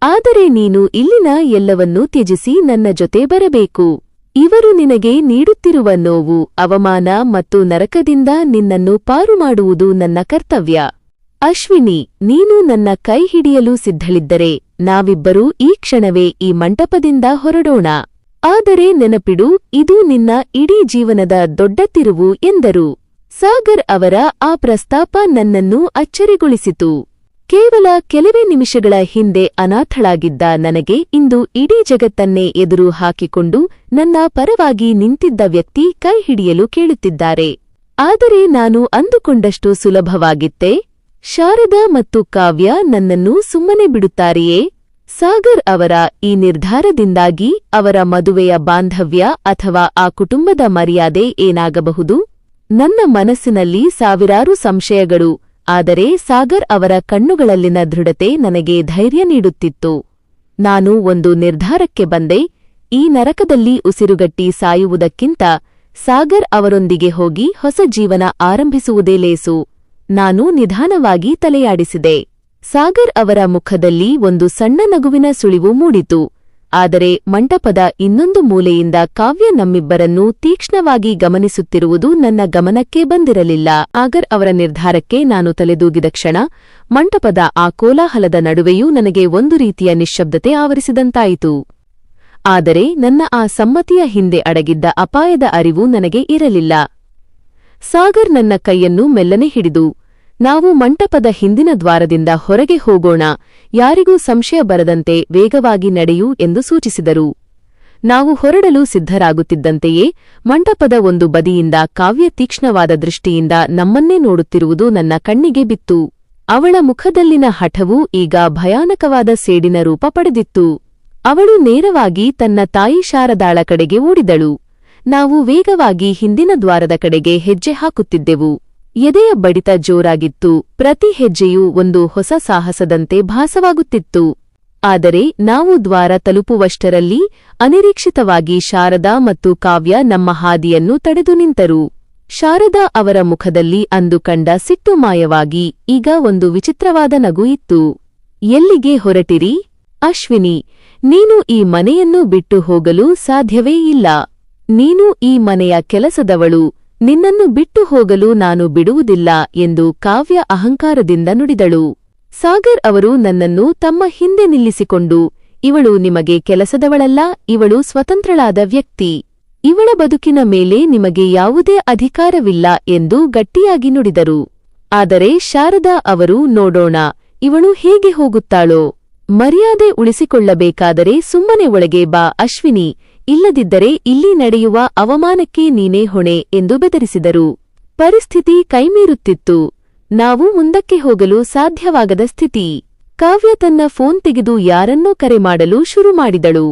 ಆದರೆ ನೀನು ಇಲ್ಲಿನ ಎಲ್ಲವನ್ನೂ ತ್ಯಜಿಸಿ ನನ್ನ ಜೊತೆ ಬರಬೇಕು. ಇವರು ನಿನಗೆ ನೀಡುತ್ತಿರುವ ನೋವು, ಅವಮಾನ ಮತ್ತು ನರಕದಿಂದ ನಿನ್ನನ್ನು ಪಾರು ಮಾಡುವುದು ನನ್ನ ಕರ್ತವ್ಯ. ಅಶ್ವಿನಿ, ನೀನು ನನ್ನ ಕೈ ಹಿಡಿಯಲು ಸಿದ್ಧಳಿದ್ದರೆ ನಾವಿಬ್ಬರೂ ಈ ಕ್ಷಣವೇ ಈ ಮಂಟಪದಿಂದ ಹೊರಡೋಣ. ಆದರೆ ನೆನಪಿಡು, ಇದು ನಿನ್ನ ಇಡೀ ಜೀವನದ ದೊಡ್ಡ ತಿರುವು ಎಂದರು. ಸಾಗರ್ ಅವರ ಆ ಪ್ರಸ್ತಾಪ ನನ್ನನ್ನು ಅಚ್ಚರಿಗೊಳಿಸಿತು. ಕೇವಲ ಕೆಲವೇ ನಿಮಿಷಗಳ ಹಿಂದೆ ಅನಾಥಳಾಗಿದ್ದ ನನಗೆ ಇಂದು ಇಡೀ ಜಗತ್ತನ್ನೇ ಎದುರು ಹಾಕಿಕೊಂಡು ನನ್ನ ಪರವಾಗಿ ನಿಂತಿದ್ದ ವ್ಯಕ್ತಿ ಕೈ ಹಿಡಿಯಲು ಕೇಳುತ್ತಿದ್ದಾರೆ. ಆದರೆ ನಾನು ಅಂದುಕೊಂಡಷ್ಟು ಸುಲಭವಾಗಿತ್ತೆ? ಶಾರದಾ ಮತ್ತು ಕಾವ್ಯ ನನ್ನನ್ನು ಸುಮ್ಮನೆ ಬಿಡುತ್ತಾರೆಯೇ? ಸಾಗರ್ ಅವರ ಈ ನಿರ್ಧಾರದಿಂದಾಗಿ ಅವರ ಮದುವೆಯ ಬಾಂಧವ್ಯ ಅಥವಾ ಆ ಕುಟುಂಬದ ಮರ್ಯಾದೆ ಏನಾಗಬಹುದು? ನನ್ನ ಮನಸ್ಸಿನಲ್ಲಿ ಸಾವಿರಾರು ಸಂಶಯಗಳು, ಆದರೆ ಸಾಗರ್ ಅವರ ಕಣ್ಣುಗಳಲ್ಲಿನ ದೃಢತೆ ನನಗೆ ಧೈರ್ಯ ನೀಡುತ್ತಿತ್ತು. ನಾನು ಒಂದು ನಿರ್ಧಾರಕ್ಕೆ ಬಂದೆ. ಈ ನರಕದಲ್ಲಿ ಉಸಿರುಗಟ್ಟಿ ಸಾಯುವುದಕ್ಕಿಂತ ಸಾಗರ್ ಅವರೊಂದಿಗೆ ಹೋಗಿ ಹೊಸ ಜೀವನ ಆರಂಭಿಸುವುದೇ ಲೇಸು. ನಾನು ನಿಧಾನವಾಗಿ ತಲೆಯಾಡಿಸಿದೆ. ಸಾಗರ್ ಅವರ ಮುಖದಲ್ಲಿ ಒಂದು ಸಣ್ಣ ನಗುವಿನ ಸುಳಿವು ಮೂಡಿತು. ಆದರೆ ಮಂಟಪದ ಇನ್ನೊಂದು ಮೂಲೆಯಿಂದ ಕಾವ್ಯ ನಮ್ಮಿಬ್ಬರನ್ನೂ ತೀಕ್ಷ್ಣವಾಗಿ ಗಮನಿಸುತ್ತಿರುವುದು ನನ್ನ ಗಮನಕ್ಕೆ ಬಂದಿರಲಿಲ್ಲ. ಸಾಗರ್ ಅವರ ನಿರ್ಧಾರಕ್ಕೆ ನಾನು ತಲೆದೂಗಿದ ಕ್ಷಣ ಮಂಟಪದ ಆ ಕೋಲಾಹಲದ ನಡುವೆಯೂ ನನಗೆ ಒಂದು ರೀತಿಯ ನಿಶ್ಶಬ್ದತೆ ಆವರಿಸಿದಂತಾಯಿತು. ಆದರೆ ನನ್ನ ಆ ಸಮ್ಮತಿಯ ಹಿಂದೆ ಅಡಗಿದ್ದ ಅಪಾಯದ ಅರಿವು ನನಗೆ ಇರಲಿಲ್ಲ. ಸಾಗರ್ ನನ್ನ ಕೈಯನ್ನು ಮೆಲ್ಲನೆ ಹಿಡಿದು, ನಾವು ಮಂಟಪದ ಹಿಂದಿನ ದ್ವಾರದಿಂದ ಹೊರಗೆ ಹೋಗೋಣ, ಯಾರಿಗೂ ಸಂಶಯ ಬರದಂತೆ ವೇಗವಾಗಿ ನಡೆಯು ಎಂದು ಸೂಚಿಸಿದರು. ನಾವು ಹೊರಡಲು ಸಿದ್ಧರಾಗುತ್ತಿದ್ದಂತೆಯೇ ಮಂಟಪದ ಒಂದು ಬದಿಯಿಂದ ಕಾವ್ಯ ತೀಕ್ಷ್ಣವಾದ ದೃಷ್ಟಿಯಿಂದ ನಮ್ಮನ್ನೇ ನೋಡುತ್ತಿರುವುದು ನನ್ನ ಕಣ್ಣಿಗೆ ಬಿತ್ತು. ಅವಳ ಮುಖದಲ್ಲಿನ ಹಠವು ಈಗ ಭಯಾನಕವಾದ ಸೇಡಿನ ರೂಪ ಪಡೆದಿತ್ತು. ಅವಳು ನೇರವಾಗಿ ತನ್ನ ತಾಯಿ ಶಾರದಾಳ ಕಡೆಗೆ ಓಡಿದಳು. ನಾವು ವೇಗವಾಗಿ ಹಿಂದಿನ ದ್ವಾರದ ಕಡೆಗೆ ಹೆಜ್ಜೆ ಹಾಕುತ್ತಿದ್ದೆವು. ಎದೆಯ ಬಡಿತ ಜೋರಾಗಿತ್ತು. ಪ್ರತಿ ಹೆಜ್ಜೆಯೂ ಒಂದು ಹೊಸ ಸಾಹಸದಂತೆ ಭಾಸವಾಗುತ್ತಿತ್ತು. ಆದರೆ ನಾವು ದ್ವಾರ ತಲುಪುವಷ್ಟರಲ್ಲಿ ಅನಿರೀಕ್ಷಿತವಾಗಿ ಶಾರದಾ ಮತ್ತು ಕಾವ್ಯ ನಮ್ಮ ಹಾದಿಯನ್ನು ತಡೆದು ನಿಂತರು. ಶಾರದಾ ಅವರ ಮುಖದಲ್ಲಿ ಅಂದು ಕಂಡ ಸಿಟ್ಟು ಮಾಯವಾಗಿ ಈಗ ಒಂದು ವಿಚಿತ್ರವಾದ ನಗು ಇತ್ತು. ಎಲ್ಲಿಗೆ ಹೊರಟಿರಿ? ಅಶ್ವಿನಿ, ನೀನು ಈ ಮನೆಯನ್ನು ಬಿಟ್ಟು ಹೋಗಲು ಸಾಧ್ಯವೇ ಇಲ್ಲ. ನೀನು ಈ ಮನೆಯ ಕೆಲಸದವಳು. ನಿನ್ನನ್ನು ಬಿಟ್ಟು ಹೋಗಲು ನಾನು ಬಿಡುವುದಿಲ್ಲ ಎಂದು ಕಾವ್ಯ ಅಹಂಕಾರದಿಂದ ನುಡಿದಳು. ಸಾಗರ್ ಅವರು ನನ್ನನ್ನು ತಮ್ಮ ಹಿಂದೆ ನಿಲ್ಲಿಸಿಕೊಂಡು, ಇವಳು ನಿಮಗೆ ಕೆಲಸದವಳಲ್ಲ, ಇವಳು ಸ್ವತಂತ್ರಳಾದ ವ್ಯಕ್ತಿ. ಇವಳ ಬದುಕಿನ ಮೇಲೆ ನಿಮಗೆ ಯಾವುದೇ ಅಧಿಕಾರವಿಲ್ಲ ಎಂದು ಗಟ್ಟಿಯಾಗಿ ನುಡಿದರು. ಆದರೆ ಶಾರದಾ ಅವರು, ನೋಡೋಣ, ಇವಳು ಹೇಗೆ ಹೋಗುತ್ತಾಳೋ. ಮರ್ಯಾದೆ ಉಳಿಸಿಕೊಳ್ಳಬೇಕಾದರೆ ಸುಮ್ಮನೆ ಒಳಗೆ ಬಾ ಅಶ್ವಿನಿ, ಇಲ್ಲದಿದ್ದರೆ ಇಲ್ಲಿ ನಡೆಯುವ ಅವಮಾನಕ್ಕೆ ನೀನೇ ಹೊಣೆ ಎಂದು ಬೆದರಿಸಿದರು. ಪರಿಸ್ಥಿತಿ ಕೈಮೀರುತ್ತಿತ್ತು. ನಾವು ಮುಂದಕ್ಕೆ ಹೋಗಲು ಸಾಧ್ಯವಾಗದ ಸ್ಥಿತಿ. ಕಾವ್ಯ ತನ್ನ ಫೋನ್ ತೆಗೆದು ಯಾರನ್ನೋ ಕರೆ ಮಾಡಲು ಶುರು ಮಾಡಿದಳು.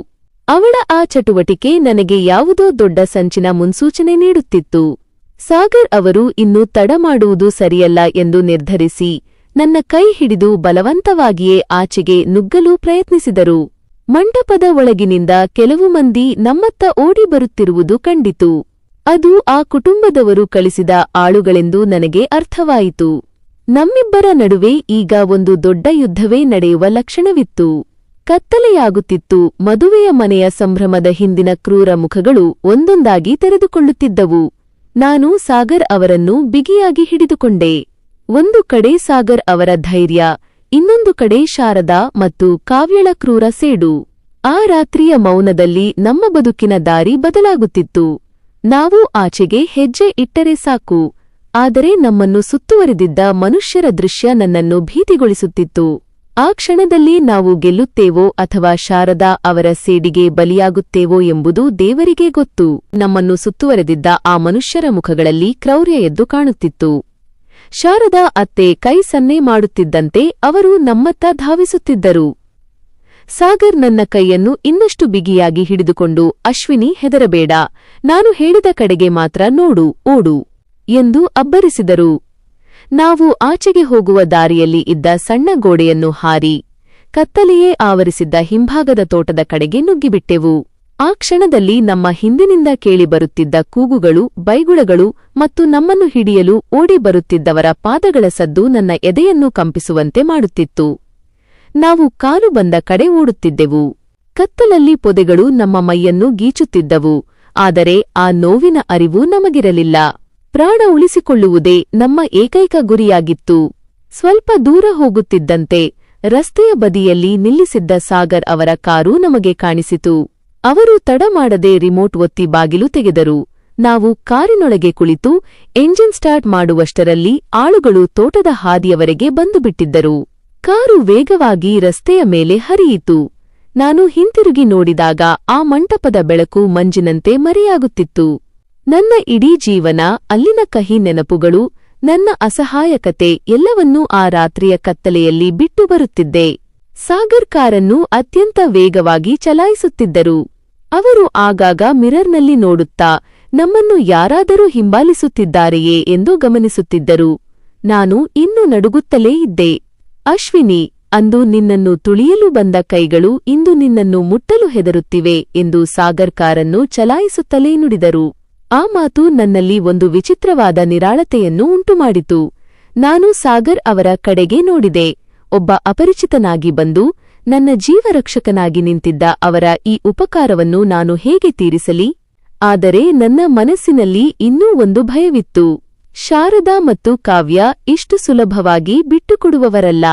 ಅವಳ ಆ ಚಟುವಟಿಕೆ ನನಗೆ ಯಾವುದೋ ದೊಡ್ಡ ಸಂಚಿನ ಮುನ್ಸೂಚನೆ ನೀಡುತ್ತಿತ್ತು. ಸಾಗರ್ ಅವರು ಇನ್ನು ತಡ ಮಾಡುವುದು ಸರಿಯಲ್ಲ ಎಂದು ನಿರ್ಧರಿಸಿ ನನ್ನ ಕೈ ಹಿಡಿದು ಬಲವಂತವಾಗಿಯೇ ಆಚೆಗೆ ನುಗ್ಗಲು ಪ್ರಯತ್ನಿಸಿದರು. ಮಂಟಪದ ಒಳಗಿನಿಂದ ಕೆಲವು ಮಂದಿ ನಮ್ಮತ್ತ ಓಡಿ ಬರುತ್ತಿರುವುದು ಕಂಡಿತು. ಅದು ಆ ಕುಟುಂಬದವರು ಕಳಿಸಿದ ಆಳುಗಳೆಂದು ನನಗೆ ಅರ್ಥವಾಯಿತು. ನಮ್ಮಿಬ್ಬರ ನಡುವೆ ಈಗ ಒಂದು ದೊಡ್ಡ ಯುದ್ಧವೇ ನಡೆಯುವ ಲಕ್ಷಣವಿತ್ತು. ಕತ್ತಲೆಯಾಗುತ್ತಿತ್ತು. ಮದುವೆಯ ಮನೆಯ ಸಂಭ್ರಮದ ಹಿಂದಿನ ಕ್ರೂರ ಮುಖಗಳು ಒಂದೊಂದಾಗಿ ತೆರೆದುಕೊಳ್ಳುತ್ತಿದ್ದವು. ನಾನು ಸಾಗರ್ ಅವರನ್ನು ಬಿಗಿಯಾಗಿ ಹಿಡಿದುಕೊಂಡೆ. ಒಂದು ಕಡೆ ಸಾಗರ್ ಅವರ ಧೈರ್ಯ, ಇನ್ನೊಂದು ಕಡೆ ಶಾರದಾ ಮತ್ತು ಕಾವ್ಯಳ ಕ್ರೂರ ಸೇಡು. ಆ ರಾತ್ರಿಯ ಮೌನದಲ್ಲಿ ನಮ್ಮ ಬದುಕಿನ ದಾರಿ ಬದಲಾಗುತ್ತಿತ್ತು. ನಾವು ಆಚೆಗೆ ಹೆಜ್ಜೆ ಇಟ್ಟರೆ ಸಾಕು, ಆದರೆ ನಮ್ಮನ್ನು ಸುತ್ತುವರಿದಿದ್ದ ಮನುಷ್ಯರ ದೃಶ್ಯ ನನ್ನನ್ನು ಭೀತಿಗೊಳಿಸುತ್ತಿತ್ತು. ಆ ಕ್ಷಣದಲ್ಲಿ ನಾವು ಗೆಲ್ಲುತ್ತೇವೋ ಅಥವಾ ಶಾರದಾ ಅವರ ಸೇಡಿಗೆ ಬಲಿಯಾಗುತ್ತೇವೋ ಎಂಬುದು ದೇವರಿಗೇ ಗೊತ್ತು. ನಮ್ಮನ್ನು ಸುತ್ತುವರೆದಿದ್ದ ಆ ಮನುಷ್ಯರ ಮುಖಗಳಲ್ಲಿ ಕ್ರೌರ್ಯ ಎದ್ದು ಕಾಣುತ್ತಿತ್ತು. ಶಾರದಾ ಅತ್ತೆ ಕೈ ಸನ್ನೆ ಮಾಡುತ್ತಿದ್ದಂತೆ ಅವರು ನಮ್ಮತ್ತ ಧಾವಿಸುತ್ತಿದ್ದರು. ಸಾಗರ್ ನನ್ನ ಕೈಯನ್ನು ಇನ್ನಷ್ಟು ಬಿಗಿಯಾಗಿ ಹಿಡಿದುಕೊಂಡು, ಅಶ್ವಿನಿ, ಹೆದರಬೇಡ, ನಾನು ಹೇಳಿದ ಕಡೆಗೆ ಮಾತ್ರ ನೋಡು, ಓಡು ಎಂದು ಅಬ್ಬರಿಸಿದರು. ನಾವು ಆಚೆಗೆ ಹೋಗುವ ದಾರಿಯಲ್ಲಿ ಇದ್ದ ಸಣ್ಣ ಗೋಡೆಯನ್ನು ಹಾರಿ ಕತ್ತಲೆಯೇ ಆವರಿಸಿದ್ದ ಹಿಂಭಾಗದ ತೋಟದ ಕಡೆಗೆ ನುಗ್ಗಿಬಿಟ್ಟೆವು. ಆ ಕ್ಷಣದಲ್ಲಿ ನಮ್ಮ ಹಿಂದಿನಿಂದ ಕೇಳಿಬರುತ್ತಿದ್ದ ಕೂಗುಗಳು, ಬೈಗುಳಗಳು ಮತ್ತು ನಮ್ಮನ್ನು ಹಿಡಿಯಲು ಓಡಿ ಬರುತ್ತಿದ್ದವರ ಪಾದಗಳ ಸದ್ದು ನನ್ನ ಎದೆಯನ್ನು ಕಂಪಿಸುವಂತೆ ಮಾಡುತ್ತಿತ್ತು. ನಾವು ಕಾಲು ಬಂದ ಕಡೆ ಓಡುತ್ತಿದ್ದೆವು. ಕತ್ತಲಲ್ಲಿ ಪೊದೆಗಳು ನಮ್ಮ ಮೈಯನ್ನು ಗೀಚುತ್ತಿದ್ದವು. ಆದರೆ ಆ ನೋವಿನ ಅರಿವು ನಮಗಿರಲಿಲ್ಲ. ಪ್ರಾಣ ಉಳಿಸಿಕೊಳ್ಳುವುದೇ ನಮ್ಮ ಏಕೈಕ ಗುರಿಯಾಗಿತ್ತು. ಸ್ವಲ್ಪ ದೂರ ಹೋಗುತ್ತಿದ್ದಂತೆ ರಸ್ತೆಯ ಬದಿಯಲ್ಲಿ ನಿಲ್ಲಿಸಿದ್ದ ಸಾಗರ್ ಅವರ ಕಾರು ನಮಗೆ ಕಾಣಿಸಿತು. ಅವರು ತಡ ಮಾಡದೆ ರಿಮೋಟ್ ಒತ್ತಿ ಬಾಗಿಲು ತೆಗೆದರು. ನಾವು ಕಾರಿನೊಳಗೆ ಕುಳಿತು ಎಂಜಿನ್ ಸ್ಟಾರ್ಟ್ ಮಾಡುವಷ್ಟರಲ್ಲಿ ಆಳುಗಳು ತೋಟದ ಹಾದಿಯವರೆಗೆ ಬಂದುಬಿಟ್ಟಿದ್ದರು. ಕಾರು ವೇಗವಾಗಿ ರಸ್ತೆಯ ಮೇಲೆ ಹರಿಯಿತು. ನಾನು ಹಿಂತಿರುಗಿ ನೋಡಿದಾಗ ಆ ಮಂಟಪದ ಬೆಳಕು ಮಂಜಿನಂತೆ ಮರೆಯಾಗುತ್ತಿತ್ತು. ನನ್ನ ಇಡೀ ಜೀವನ, ಅಲ್ಲಿನ ಕಹಿ ನೆನಪುಗಳು, ನನ್ನ ಅಸಹಾಯಕತೆ ಎಲ್ಲವನ್ನೂ ಆ ರಾತ್ರಿಯ ಕತ್ತಲೆಯಲ್ಲಿ ಬಿಟ್ಟು ಬರುತ್ತಿದ್ದೆ. ಸಾಗರ್ ಕಾರನ್ನು ಅತ್ಯಂತ ವೇಗವಾಗಿ ಚಲಾಯಿಸುತ್ತಿದ್ದರು. ಅವರು ಆಗಾಗ ಮಿರರ್ನಲ್ಲಿ ನೋಡುತ್ತಾ ನಮ್ಮನ್ನು ಯಾರಾದರೂ ಹಿಂಬಾಲಿಸುತ್ತಿದ್ದಾರೆಯೇ ಎಂದು ಗಮನಿಸುತ್ತಿದ್ದರು. ನಾನು ಇನ್ನೂ ನಡುಗುತ್ತಲೇ ಇದ್ದೆ. ಅಶ್ವಿನಿ, ಅಂದು ನಿನ್ನನ್ನು ತುಳಿಯಲು ಬಂದ ಕೈಗಳು ಇಂದು ನಿನ್ನನ್ನು ಮುಟ್ಟಲು ಹೆದರುತ್ತಿವೆ ಎಂದು ಸಾಗರ್ ಕಾರನ್ನು ಚಲಾಯಿಸುತ್ತಲೇ ನುಡಿದರು. ಆ ಮಾತು ನನ್ನಲ್ಲಿ ಒಂದು ವಿಚಿತ್ರವಾದ ನಿರಾಳತೆಯನ್ನು ಉಂಟುಮಾಡಿತು. ನಾನು ಸಾಗರ್ ಅವರ ಕಡೆಗೆ ನೋಡಿದೆ. ಒಬ್ಬ ಅಪರಿಚಿತನಾಗಿ ಬಂದು ನನ್ನ ಜೀವರಕ್ಷಕನಾಗಿ ನಿಂತಿದ್ದ ಅವರ ಈ ಉಪಕಾರವನ್ನು ನಾನು ಹೇಗೆ ತೀರಿಸಲಿ? ಆದರೆ ನನ್ನ ಮನಸ್ಸಿನಲ್ಲಿ ಇನ್ನೂ ಒಂದು ಭಯವಿತ್ತು. ಶಾರದಾ ಮತ್ತು ಕಾವ್ಯ ಇಷ್ಟು ಸುಲಭವಾಗಿ ಬಿಟ್ಟುಕೊಡುವವರಲ್ಲ.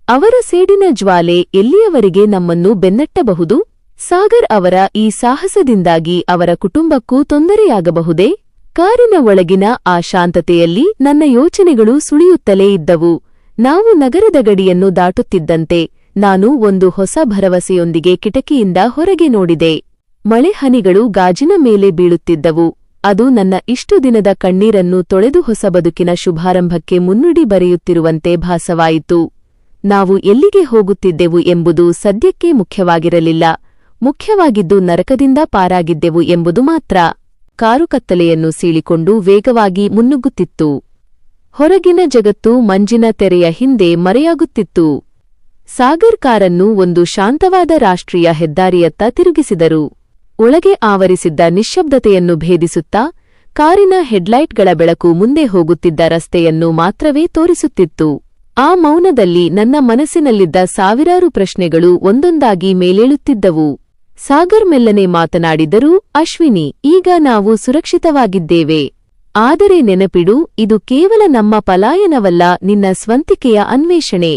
ಅವರ ಸೇಡಿನ ಜ್ವಾಲೆ ಎಲ್ಲಿಯವರೆಗೆ ನಮ್ಮನ್ನು ಬೆನ್ನಟ್ಟಬಹುದು? ಸಾಗರ್ ಅವರ ಈ ಸಾಹಸದಿಂದಾಗಿ ಅವರ ಕುಟುಂಬಕ್ಕೂ ತೊಂದರೆಯಾಗಬಹುದೇ? ಕಾರಿನ ಒಳಗಿನ ಆ ಶಾಂತತೆಯಲ್ಲಿ ನನ್ನ ಯೋಚನೆಗಳು ಸುಳಿಯುತ್ತಲೇ ಇದ್ದವು. ನಾವು ನಗರದ ಗಡಿಯನ್ನು ದಾಟುತ್ತಿದ್ದಂತೆ ನಾನು ಒಂದು ಹೊಸ ಭರವಸೆಯೊಂದಿಗೆ ಕಿಟಕಿಯಿಂದ ಹೊರಗೆ ನೋಡಿದೆ. ಮಳೆ ಹನಿಗಳು ಗಾಜಿನ ಮೇಲೆ ಬೀಳುತ್ತಿದ್ದವು. ಅದು ನನ್ನ ಇಷ್ಟು ದಿನದ ಕಣ್ಣೀರನ್ನು ತೊಳೆದು ಹೊಸ ಬದುಕಿನ ಶುಭಾರಂಭಕ್ಕೆ ಮುನ್ನುಡಿ ಬರೆಯುತ್ತಿರುವಂತೆ ಭಾಸವಾಯಿತು. ನಾವು ಎಲ್ಲಿಗೆ ಹೋಗುತ್ತಿದ್ದೆವು ಎಂಬುದು ಸದ್ಯಕ್ಕೆ ಮುಖ್ಯವಾಗಿರಲಿಲ್ಲ. ಮುಖ್ಯವಾಗಿದ್ದು ನರಕದಿಂದ ಪಾರಾಗಿದ್ದೆವು ಎಂಬುದು ಮಾತ್ರ. ಕಾರು ಕತ್ತಲೆಯನ್ನು ಸೀಳಿಕೊಂಡು ವೇಗವಾಗಿ ಮುನ್ನುಗ್ಗುತ್ತಿತ್ತು. ಹೊರಗಿನ ಜಗತ್ತು ಮಂಜಿನ ತೆರೆಯ ಹಿಂದೆ ಮರೆಯಾಗುತ್ತಿತ್ತು. ಸಾಗರ್ ಕಾರನ್ನು ಒಂದು ಶಾಂತವಾದ ರಾಷ್ಟ್ರೀಯ ಹೆದ್ದಾರಿಯತ್ತ ತಿರುಗಿಸಿದರು. ಒಳಗೆ ಆವರಿಸಿದ್ದ ನಿಶ್ಶಬ್ದತೆಯನ್ನು ಭೇದಿಸುತ್ತಾ ಕಾರಿನ ಹೆಡ್ಲೈಟ್ಗಳ ಬೆಳಕು ಮುಂದೆ ಹೋಗುತ್ತಿದ್ದ ರಸ್ತೆಯನ್ನು ಮಾತ್ರವೇ ತೋರಿಸುತ್ತಿತ್ತು. ಆ ಮೌನದಲ್ಲಿ ನನ್ನ ಮನಸ್ಸಿನಲ್ಲಿದ್ದ ಸಾವಿರಾರು ಪ್ರಶ್ನೆಗಳು ಒಂದೊಂದಾಗಿ ಮೇಲೇಳುತ್ತಿದ್ದವು. ಸಾಗರ್ ಮೆಲ್ಲನೆ ಮಾತನಾಡಿದರೂ, ಅಶ್ವಿನಿ, ಈಗ ನಾವು ಸುರಕ್ಷಿತವಾಗಿದ್ದೇವೆ. ಆದರೆ ನೆನಪಿಡು, ಇದು ಕೇವಲ ನಮ್ಮ ಪಲಾಯನವಲ್ಲ, ನಿನ್ನ ಸ್ವಂತಿಕೆಯ ಅನ್ವೇಷಣೆ.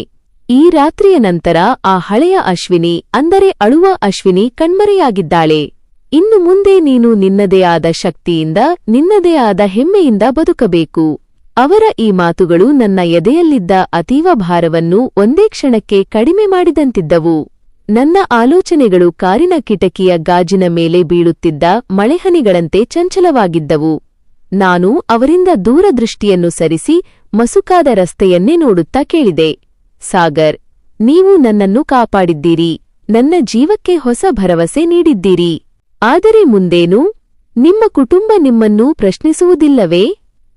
ಈ ರಾತ್ರಿಯ ನಂತರ ಆ ಹಳೆಯ ಅಶ್ವಿನಿ, ಅಂದರೆ ಅಳುವ ಅಶ್ವಿನಿ ಕಣ್ಮರೆಯಾಗಿದ್ದಾಳೆ. ಇನ್ನು ಮುಂದೆ ನೀನು ನಿನ್ನದೇ ಆದ ಶಕ್ತಿಯಿಂದ, ನಿನ್ನದೇ ಆದ ಹೆಮ್ಮೆಯಿಂದ ಬದುಕಬೇಕು. ಅವರ ಈ ಮಾತುಗಳು ನನ್ನ ಎದೆಯಲ್ಲಿದ್ದ ಅತೀವ ಭಾರವನ್ನು ಒಂದೇ ಕ್ಷಣಕ್ಕೆ ಕಡಿಮೆ ಮಾಡಿದಂತಿದ್ದವು. ನನ್ನ ಆಲೋಚನೆಗಳು ಕಾರಿನ ಕಿಟಕಿಯ ಗಾಜಿನ ಮೇಲೆ ಬೀಳುತ್ತಿದ್ದ ಮಳೆಹನಿಗಳಂತೆ ಚಂಚಲವಾಗಿದ್ದವು. ನಾನು ಅವರಿಂದ ದೂರದೃಷ್ಟಿಯನ್ನು ಸರಿಸಿ ಮಸುಕಾದ ರಸ್ತೆಯನ್ನೇ ನೋಡುತ್ತಾ ಕೇಳಿದೆ, ಸಾಗರ್, ನೀವು ನನ್ನನ್ನು ಕಾಪಾಡಿದ್ದೀರಿ, ನನ್ನ ಜೀವಕ್ಕೆ ಹೊಸ ಭರವಸೆ ನೀಡಿದ್ದೀರಿ. ಆದರೆ ಮುಂದೇನು? ನಿಮ್ಮ ಕುಟುಂಬ ನಿಮ್ಮನ್ನು ಪ್ರಶ್ನಿಸುವುದಿಲ್ಲವೇ?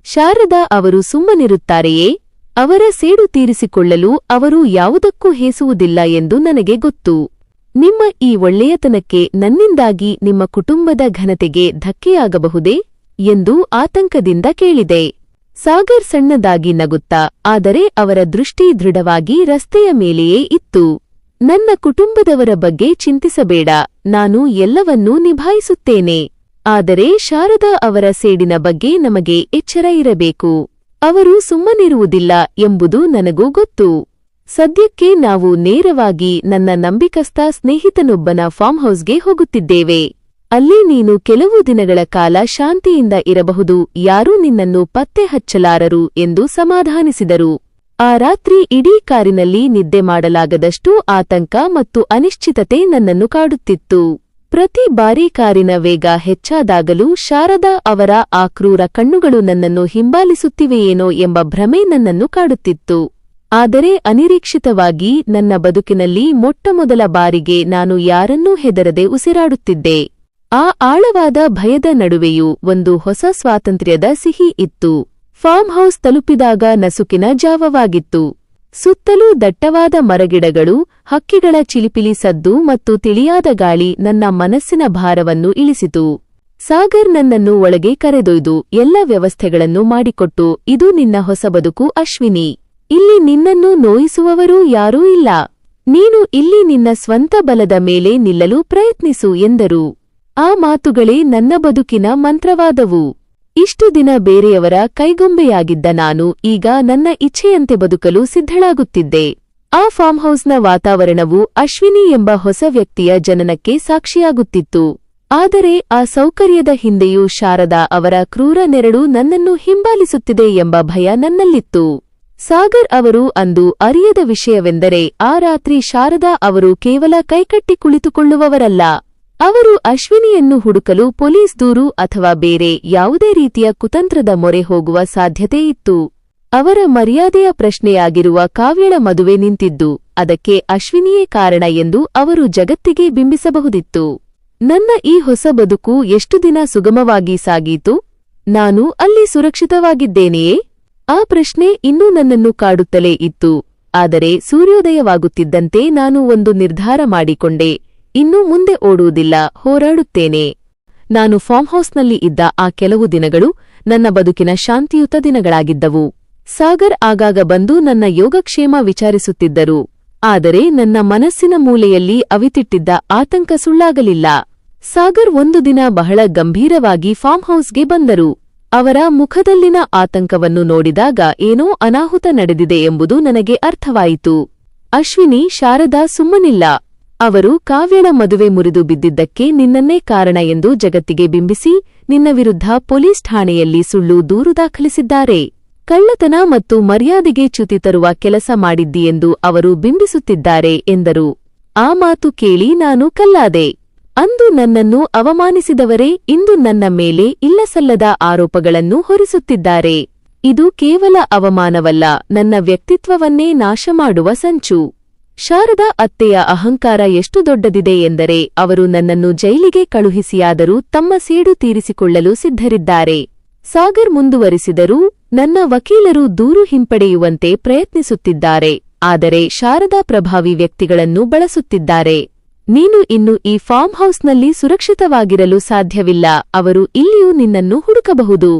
ಶಾರದಾ ಅವರು ಸುಮ್ಮನಿರುತ್ತಾರೆಯೇ? ಅವರ ಸೇಡು ತೀರಿಸಿಕೊಳ್ಳಲು ಅವರು ಯಾವುದಕ್ಕೂ ಹೇಸುವುದಿಲ್ಲ ಎಂದು ನನಗೆ ಗೊತ್ತು. ನಿಮ್ಮ ಈ ಒಳ್ಳೆಯತನಕ್ಕೆ ನನ್ನಿಂದಾಗಿ ನಿಮ್ಮ ಕುಟುಂಬದ ಘನತೆಗೆ ಧಕ್ಕೆಯಾಗಬಹುದೇ ಎಂದು ಆತಂಕದಿಂದ ಕೇಳಿದೆ. ಸಾಗರ್ ಸಣ್ಣದಾಗಿ ನಗುತ್ತಾ, ಆದರೆ ಅವರ ದೃಷ್ಟಿ ದೃಢವಾಗಿ ರಸ್ತೆಯ ಮೇಲೆಯೇ ಇತ್ತು. ನನ್ನ ಕುಟುಂಬದವರ ಬಗ್ಗೆ ಚಿಂತಿಸಬೇಡ, ನಾನು ಎಲ್ಲವನ್ನೂ ನಿಭಾಯಿಸುತ್ತೇನೆ. ಆದರೆ ಶಾರದಾ ಅವರ ಸೇಡಿನ ಬಗ್ಗೆ ನಮಗೆ ಎಚ್ಚರ ಇರಬೇಕು. ಅವರು ಸುಮ್ಮನಿರುವುದಿಲ್ಲ ಎಂಬುದು ನನಗೂ ಗೊತ್ತು. ಸದ್ಯಕ್ಕೆ ನಾವು ನೇರವಾಗಿ ನನ್ನ ನಂಬಿಕಸ್ಥ ಸ್ನೇಹಿತನೊಬ್ಬನ ಫಾರ್ಮ್ ಹೌಸ್ಗೆ ಹೋಗುತ್ತಿದ್ದೇವೆ. ಅಲ್ಲಿ ನೀನು ಕೆಲವು ದಿನಗಳ ಕಾಲ ಶಾಂತಿಯಿಂದ ಇರಬಹುದು, ಯಾರೂ ನಿನ್ನನ್ನು ಪತ್ತೆ ಹಚ್ಚಲಾರರು ಎಂದು ಸಮಾಧಾನಿಸಿದರು. ಆ ರಾತ್ರಿ ಇಡೀ ಕಾರಿನಲ್ಲಿ ನಿದ್ದೆ ಮಾಡಲಾಗದಷ್ಟು ಆತಂಕ ಮತ್ತು ಅನಿಶ್ಚಿತತೆ ನನ್ನನ್ನು ಕಾಡುತ್ತಿತ್ತು. ಪ್ರತಿ ಬಾರಿ ಕಾರಿನ ವೇಗ ಹೆಚ್ಚಾದಾಗಲೂ ಶಾರದಾ ಅವರ ಆ ಕ್ರೂರ ಕಣ್ಣುಗಳು ನನ್ನನ್ನು ಹಿಂಬಾಲಿಸುತ್ತಿವೆಯೇನೋ ಎಂಬ ಭ್ರಮೆ ನನ್ನನ್ನು ಕಾಡುತ್ತಿತ್ತು. ಆದರೆ ಅನಿರೀಕ್ಷಿತವಾಗಿ ನನ್ನ ಬದುಕಿನಲ್ಲಿ ಮೊಟ್ಟಮೊದಲ ಬಾರಿಗೆ ನಾನು ಯಾರನ್ನೂ ಹೆದರದೆ ಉಸಿರಾಡುತ್ತಿದ್ದೆ. ಆ ಆಳವಾದ ಭಯದ ನಡುವೆಯೂ ಒಂದು ಹೊಸ ಸ್ವಾತಂತ್ರ್ಯದ ಸಿಹಿ ಇತ್ತು. ಫಾರ್ಮ್ ಹೌಸ್ ತಲುಪಿದಾಗ ನಸುಕಿನ ಜಾವವಾಗಿತ್ತು. ಸುತ್ತಲೂ ದಟ್ಟವಾದ ಮರಗಿಡಗಳು, ಹಕ್ಕಿಗಳ ಚಿಲಿಪಿಲಿ ಸದ್ದು ಮತ್ತು ತಿಳಿಯಾದ ಗಾಳಿ ನನ್ನ ಮನಸ್ಸಿನ ಭಾರವನ್ನು ಇಳಿಸಿತು. ಸಾಗರ್ ನನ್ನನ್ನು ಒಳಗೆ ಕರೆದೊಯ್ದು ಎಲ್ಲ ವ್ಯವಸ್ಥೆಗಳನ್ನು ಮಾಡಿಕೊಟ್ಟು, ಇದು ನಿನ್ನ ಹೊಸ ಬದುಕು ಅಶ್ವಿನಿ. ಇಲ್ಲಿ ನಿನ್ನನ್ನು ನೋಯಿಸುವವರೂ ಯಾರೂ ಇಲ್ಲ. ನೀನು ಇಲ್ಲಿ ನಿನ್ನ ಸ್ವಂತ ಬಲದ ಮೇಲೆ ನಿಲ್ಲಲು ಪ್ರಯತ್ನಿಸು ಎಂದರು. ಆ ಮಾತುಗಳೇ ನನ್ನ ಬದುಕಿನ ಮಂತ್ರವಾದವು. ಇಷ್ಟು ದಿನ ಬೇರೆಯವರ ಕೈಗೊಂಬೆಯಾಗಿದ್ದ ನಾನು ಈಗ ನನ್ನ ಇಚ್ಛೆಯಂತೆ ಬದುಕಲು ಸಿದ್ಧಳಾಗುತ್ತಿದ್ದೆ. ಆ ಫಾರ್ಮ್ ಹೌಸ್ನ ವಾತಾವರಣವು ಅಶ್ವಿನಿ ಎಂಬ ಹೊಸ ವ್ಯಕ್ತಿಯ ಜನನಕ್ಕೆ ಸಾಕ್ಷಿಯಾಗುತ್ತಿತ್ತು. ಆದರೆ ಆ ಸೌಕರ್ಯದ ಹಿಂದೆಯೂ ಶಾರದಾ ಅವರ ಕ್ರೂರ ನೆರಳು ನನ್ನನ್ನು ಹಿಂಬಾಲಿಸುತ್ತಿದೆ ಎಂಬ ಭಯ ನನ್ನಲ್ಲಿತ್ತು. ಸಾಗರ್ ಅವರು ಅಂದು ಅರಿಯದ ವಿಷಯವೆಂದರೆ, ಆ ರಾತ್ರಿ ಶಾರದಾ ಅವರು ಕೇವಲ ಕೈಕಟ್ಟಿ ಕುಳಿತುಕೊಳ್ಳುವವರಲ್ಲ. ಅವರು ಅಶ್ವಿನಿಯನ್ನು ಹುಡುಕಲು ಪೊಲೀಸ್ ದೂರು ಅಥವಾ ಬೇರೆ ಯಾವುದೇ ರೀತಿಯ ಕುತಂತ್ರದ ಮೊರೆ ಹೋಗುವ ಸಾಧ್ಯತೆ ಇತ್ತು. ಅವರ ಮರ್ಯಾದೆಯ ಪ್ರಶ್ನೆಯಾಗಿರುವ ಕಾವ್ಯಳ ಮದುವೆ ನಿಂತಿದ್ದು ಅದಕ್ಕೆ ಅಶ್ವಿನಿಯೇ ಕಾರಣ ಎಂದು ಅವರು ಜಗತ್ತಿಗೆ ಬಿಂಬಿಸಬಹುದಿತ್ತು. ನನ್ನ ಈ ಹೊಸ ಬದುಕು ಎಷ್ಟು ದಿನ ಸುಗಮವಾಗಿ ಸಾಗೀತು? ನಾನು ಅಲ್ಲಿ ಸುರಕ್ಷಿತವಾಗಿದ್ದೇನೆಯೇ? ಆ ಪ್ರಶ್ನೆ ಇನ್ನೂ ನನ್ನನ್ನು ಕಾಡುತ್ತಲೇ ಇತ್ತು. ಆದರೆ ಸೂರ್ಯೋದಯವಾಗುತ್ತಿದ್ದಂತೆ ನಾನು ಒಂದು ನಿರ್ಧಾರ ಮಾಡಿಕೊಂಡೆ. ಇನ್ನು ಮುಂದೆ ಓಡುವುದಿಲ್ಲ, ಹೋರಾಡುತ್ತೇನೆ. ನಾನು ಫಾರ್ಮ್ ಹೌಸ್ನಲ್ಲಿ ಇದ್ದ ಆ ಕೆಲವು ದಿನಗಳು ನನ್ನ ಬದುಕಿನ ಶಾಂತಿಯುತ ದಿನಗಳಾಗಿದ್ದವು. ಸಾಗರ್ ಆಗಾಗ ಬಂದು ನನ್ನ ಯೋಗಕ್ಷೇಮ ವಿಚಾರಿಸುತ್ತಿದ್ದರು. ಆದರೆ ನನ್ನ ಮನಸ್ಸಿನ ಮೂಲೆಯಲ್ಲಿ ಅವಿತಿಟ್ಟಿದ್ದ ಆತಂಕ ಸುಳ್ಳಾಗಲಿಲ್ಲ. ಸಾಗರ್ ಒಂದು ದಿನ ಬಹಳ ಗಂಭೀರವಾಗಿ ಫಾರ್ಮ್ ಹೌಸ್ಗೆ ಬಂದರು. ಅವರ ಮುಖದಲ್ಲಿನ ಆತಂಕವನ್ನು ನೋಡಿದಾಗ ಏನೋ ಅನಾಹುತ ನಡೆದಿದೆ ಎಂಬುದು ನನಗೆ ಅರ್ಥವಾಯಿತು. ಅಶ್ವಿನಿ, ಶಾರದಾ ಸುಮ್ಮನಿಲ್ಲ. ಅವರು ಕಾವ್ಯಳ ಮದುವೆ ಮುರಿದು ಬಿದ್ದಿದ್ದಕ್ಕೆ ನಿನ್ನನ್ನೇ ಕಾರಣ ಎಂದು ಜಗತ್ತಿಗೆ ಬಿಂಬಿಸಿ ನಿನ್ನ ವಿರುದ್ಧ ಪೊಲೀಸ್ ಠಾಣೆಯಲ್ಲಿ ಸುಳ್ಳು ದೂರು ದಾಖಲಿಸಿದ್ದಾರೆ. ಕಳ್ಳತನ ಮತ್ತು ಮರ್ಯಾದೆಗೆ ಚ್ಯುತಿ ತರುವ ಕೆಲಸ ಮಾಡಿದ್ದೀಯೆಂದು ಅವರು ಬಿಂಬಿಸುತ್ತಿದ್ದಾರೆ ಎಂದರು. ಆ ಮಾತು ಕೇಳಿ ನಾನು ಕಲ್ಲಾದೆ. ಅಂದು ನನ್ನನ್ನು ಅವಮಾನಿಸಿದವರೇ ಇಂದು ನನ್ನ ಮೇಲೆ ಇಲ್ಲಸಲ್ಲದ ಆರೋಪಗಳನ್ನು ಹೊರಿಸುತ್ತಿದ್ದಾರೆ. ಇದು ಕೇವಲ ಅವಮಾನವಲ್ಲ, ನನ್ನ ವ್ಯಕ್ತಿತ್ವವನ್ನೇ ನಾಶ ಮಾಡುವ ಸಂಚು. ಶಾರದಾ ಅತ್ತೆಯ ಅಹಂಕಾರ ಎಷ್ಟು ದೊಡ್ಡದಿದೆ ಎಂದರೆ ಅವರು ನನ್ನನ್ನು ಜೈಲಿಗೆ ಕಳುಹಿಸಿಯಾದರೂ ತಮ್ಮ ಸೇಡು ತೀರಿಸಿಕೊಳ್ಳಲು ಸಿದ್ಧರಿದ್ದಾರೆ. ಸಾಗರ್ ಮುಂದುವರಿಸಿದರು, ನನ್ನ ವಕೀಲರು ದೂರು ಹಿಂಪಡೆಯುವಂತೆ ಪ್ರಯತ್ನಿಸುತ್ತಿದ್ದಾರೆ. ಆದರೆ ಶಾರದಾ ಪ್ರಭಾವಿ ವ್ಯಕ್ತಿಗಳನ್ನು ಬಳಸುತ್ತಿದ್ದಾರೆ. ನೀನು ಇನ್ನು ಈ ಫಾರ್ಮ್ ಹೌಸ್ನಲ್ಲಿ ಸುರಕ್ಷಿತವಾಗಿರಲು ಸಾಧ್ಯವಿಲ್ಲ. ಅವರು ಇಲ್ಲಿಯೂ ನಿನ್ನನ್ನು ಹುಡುಕಬಹುದು.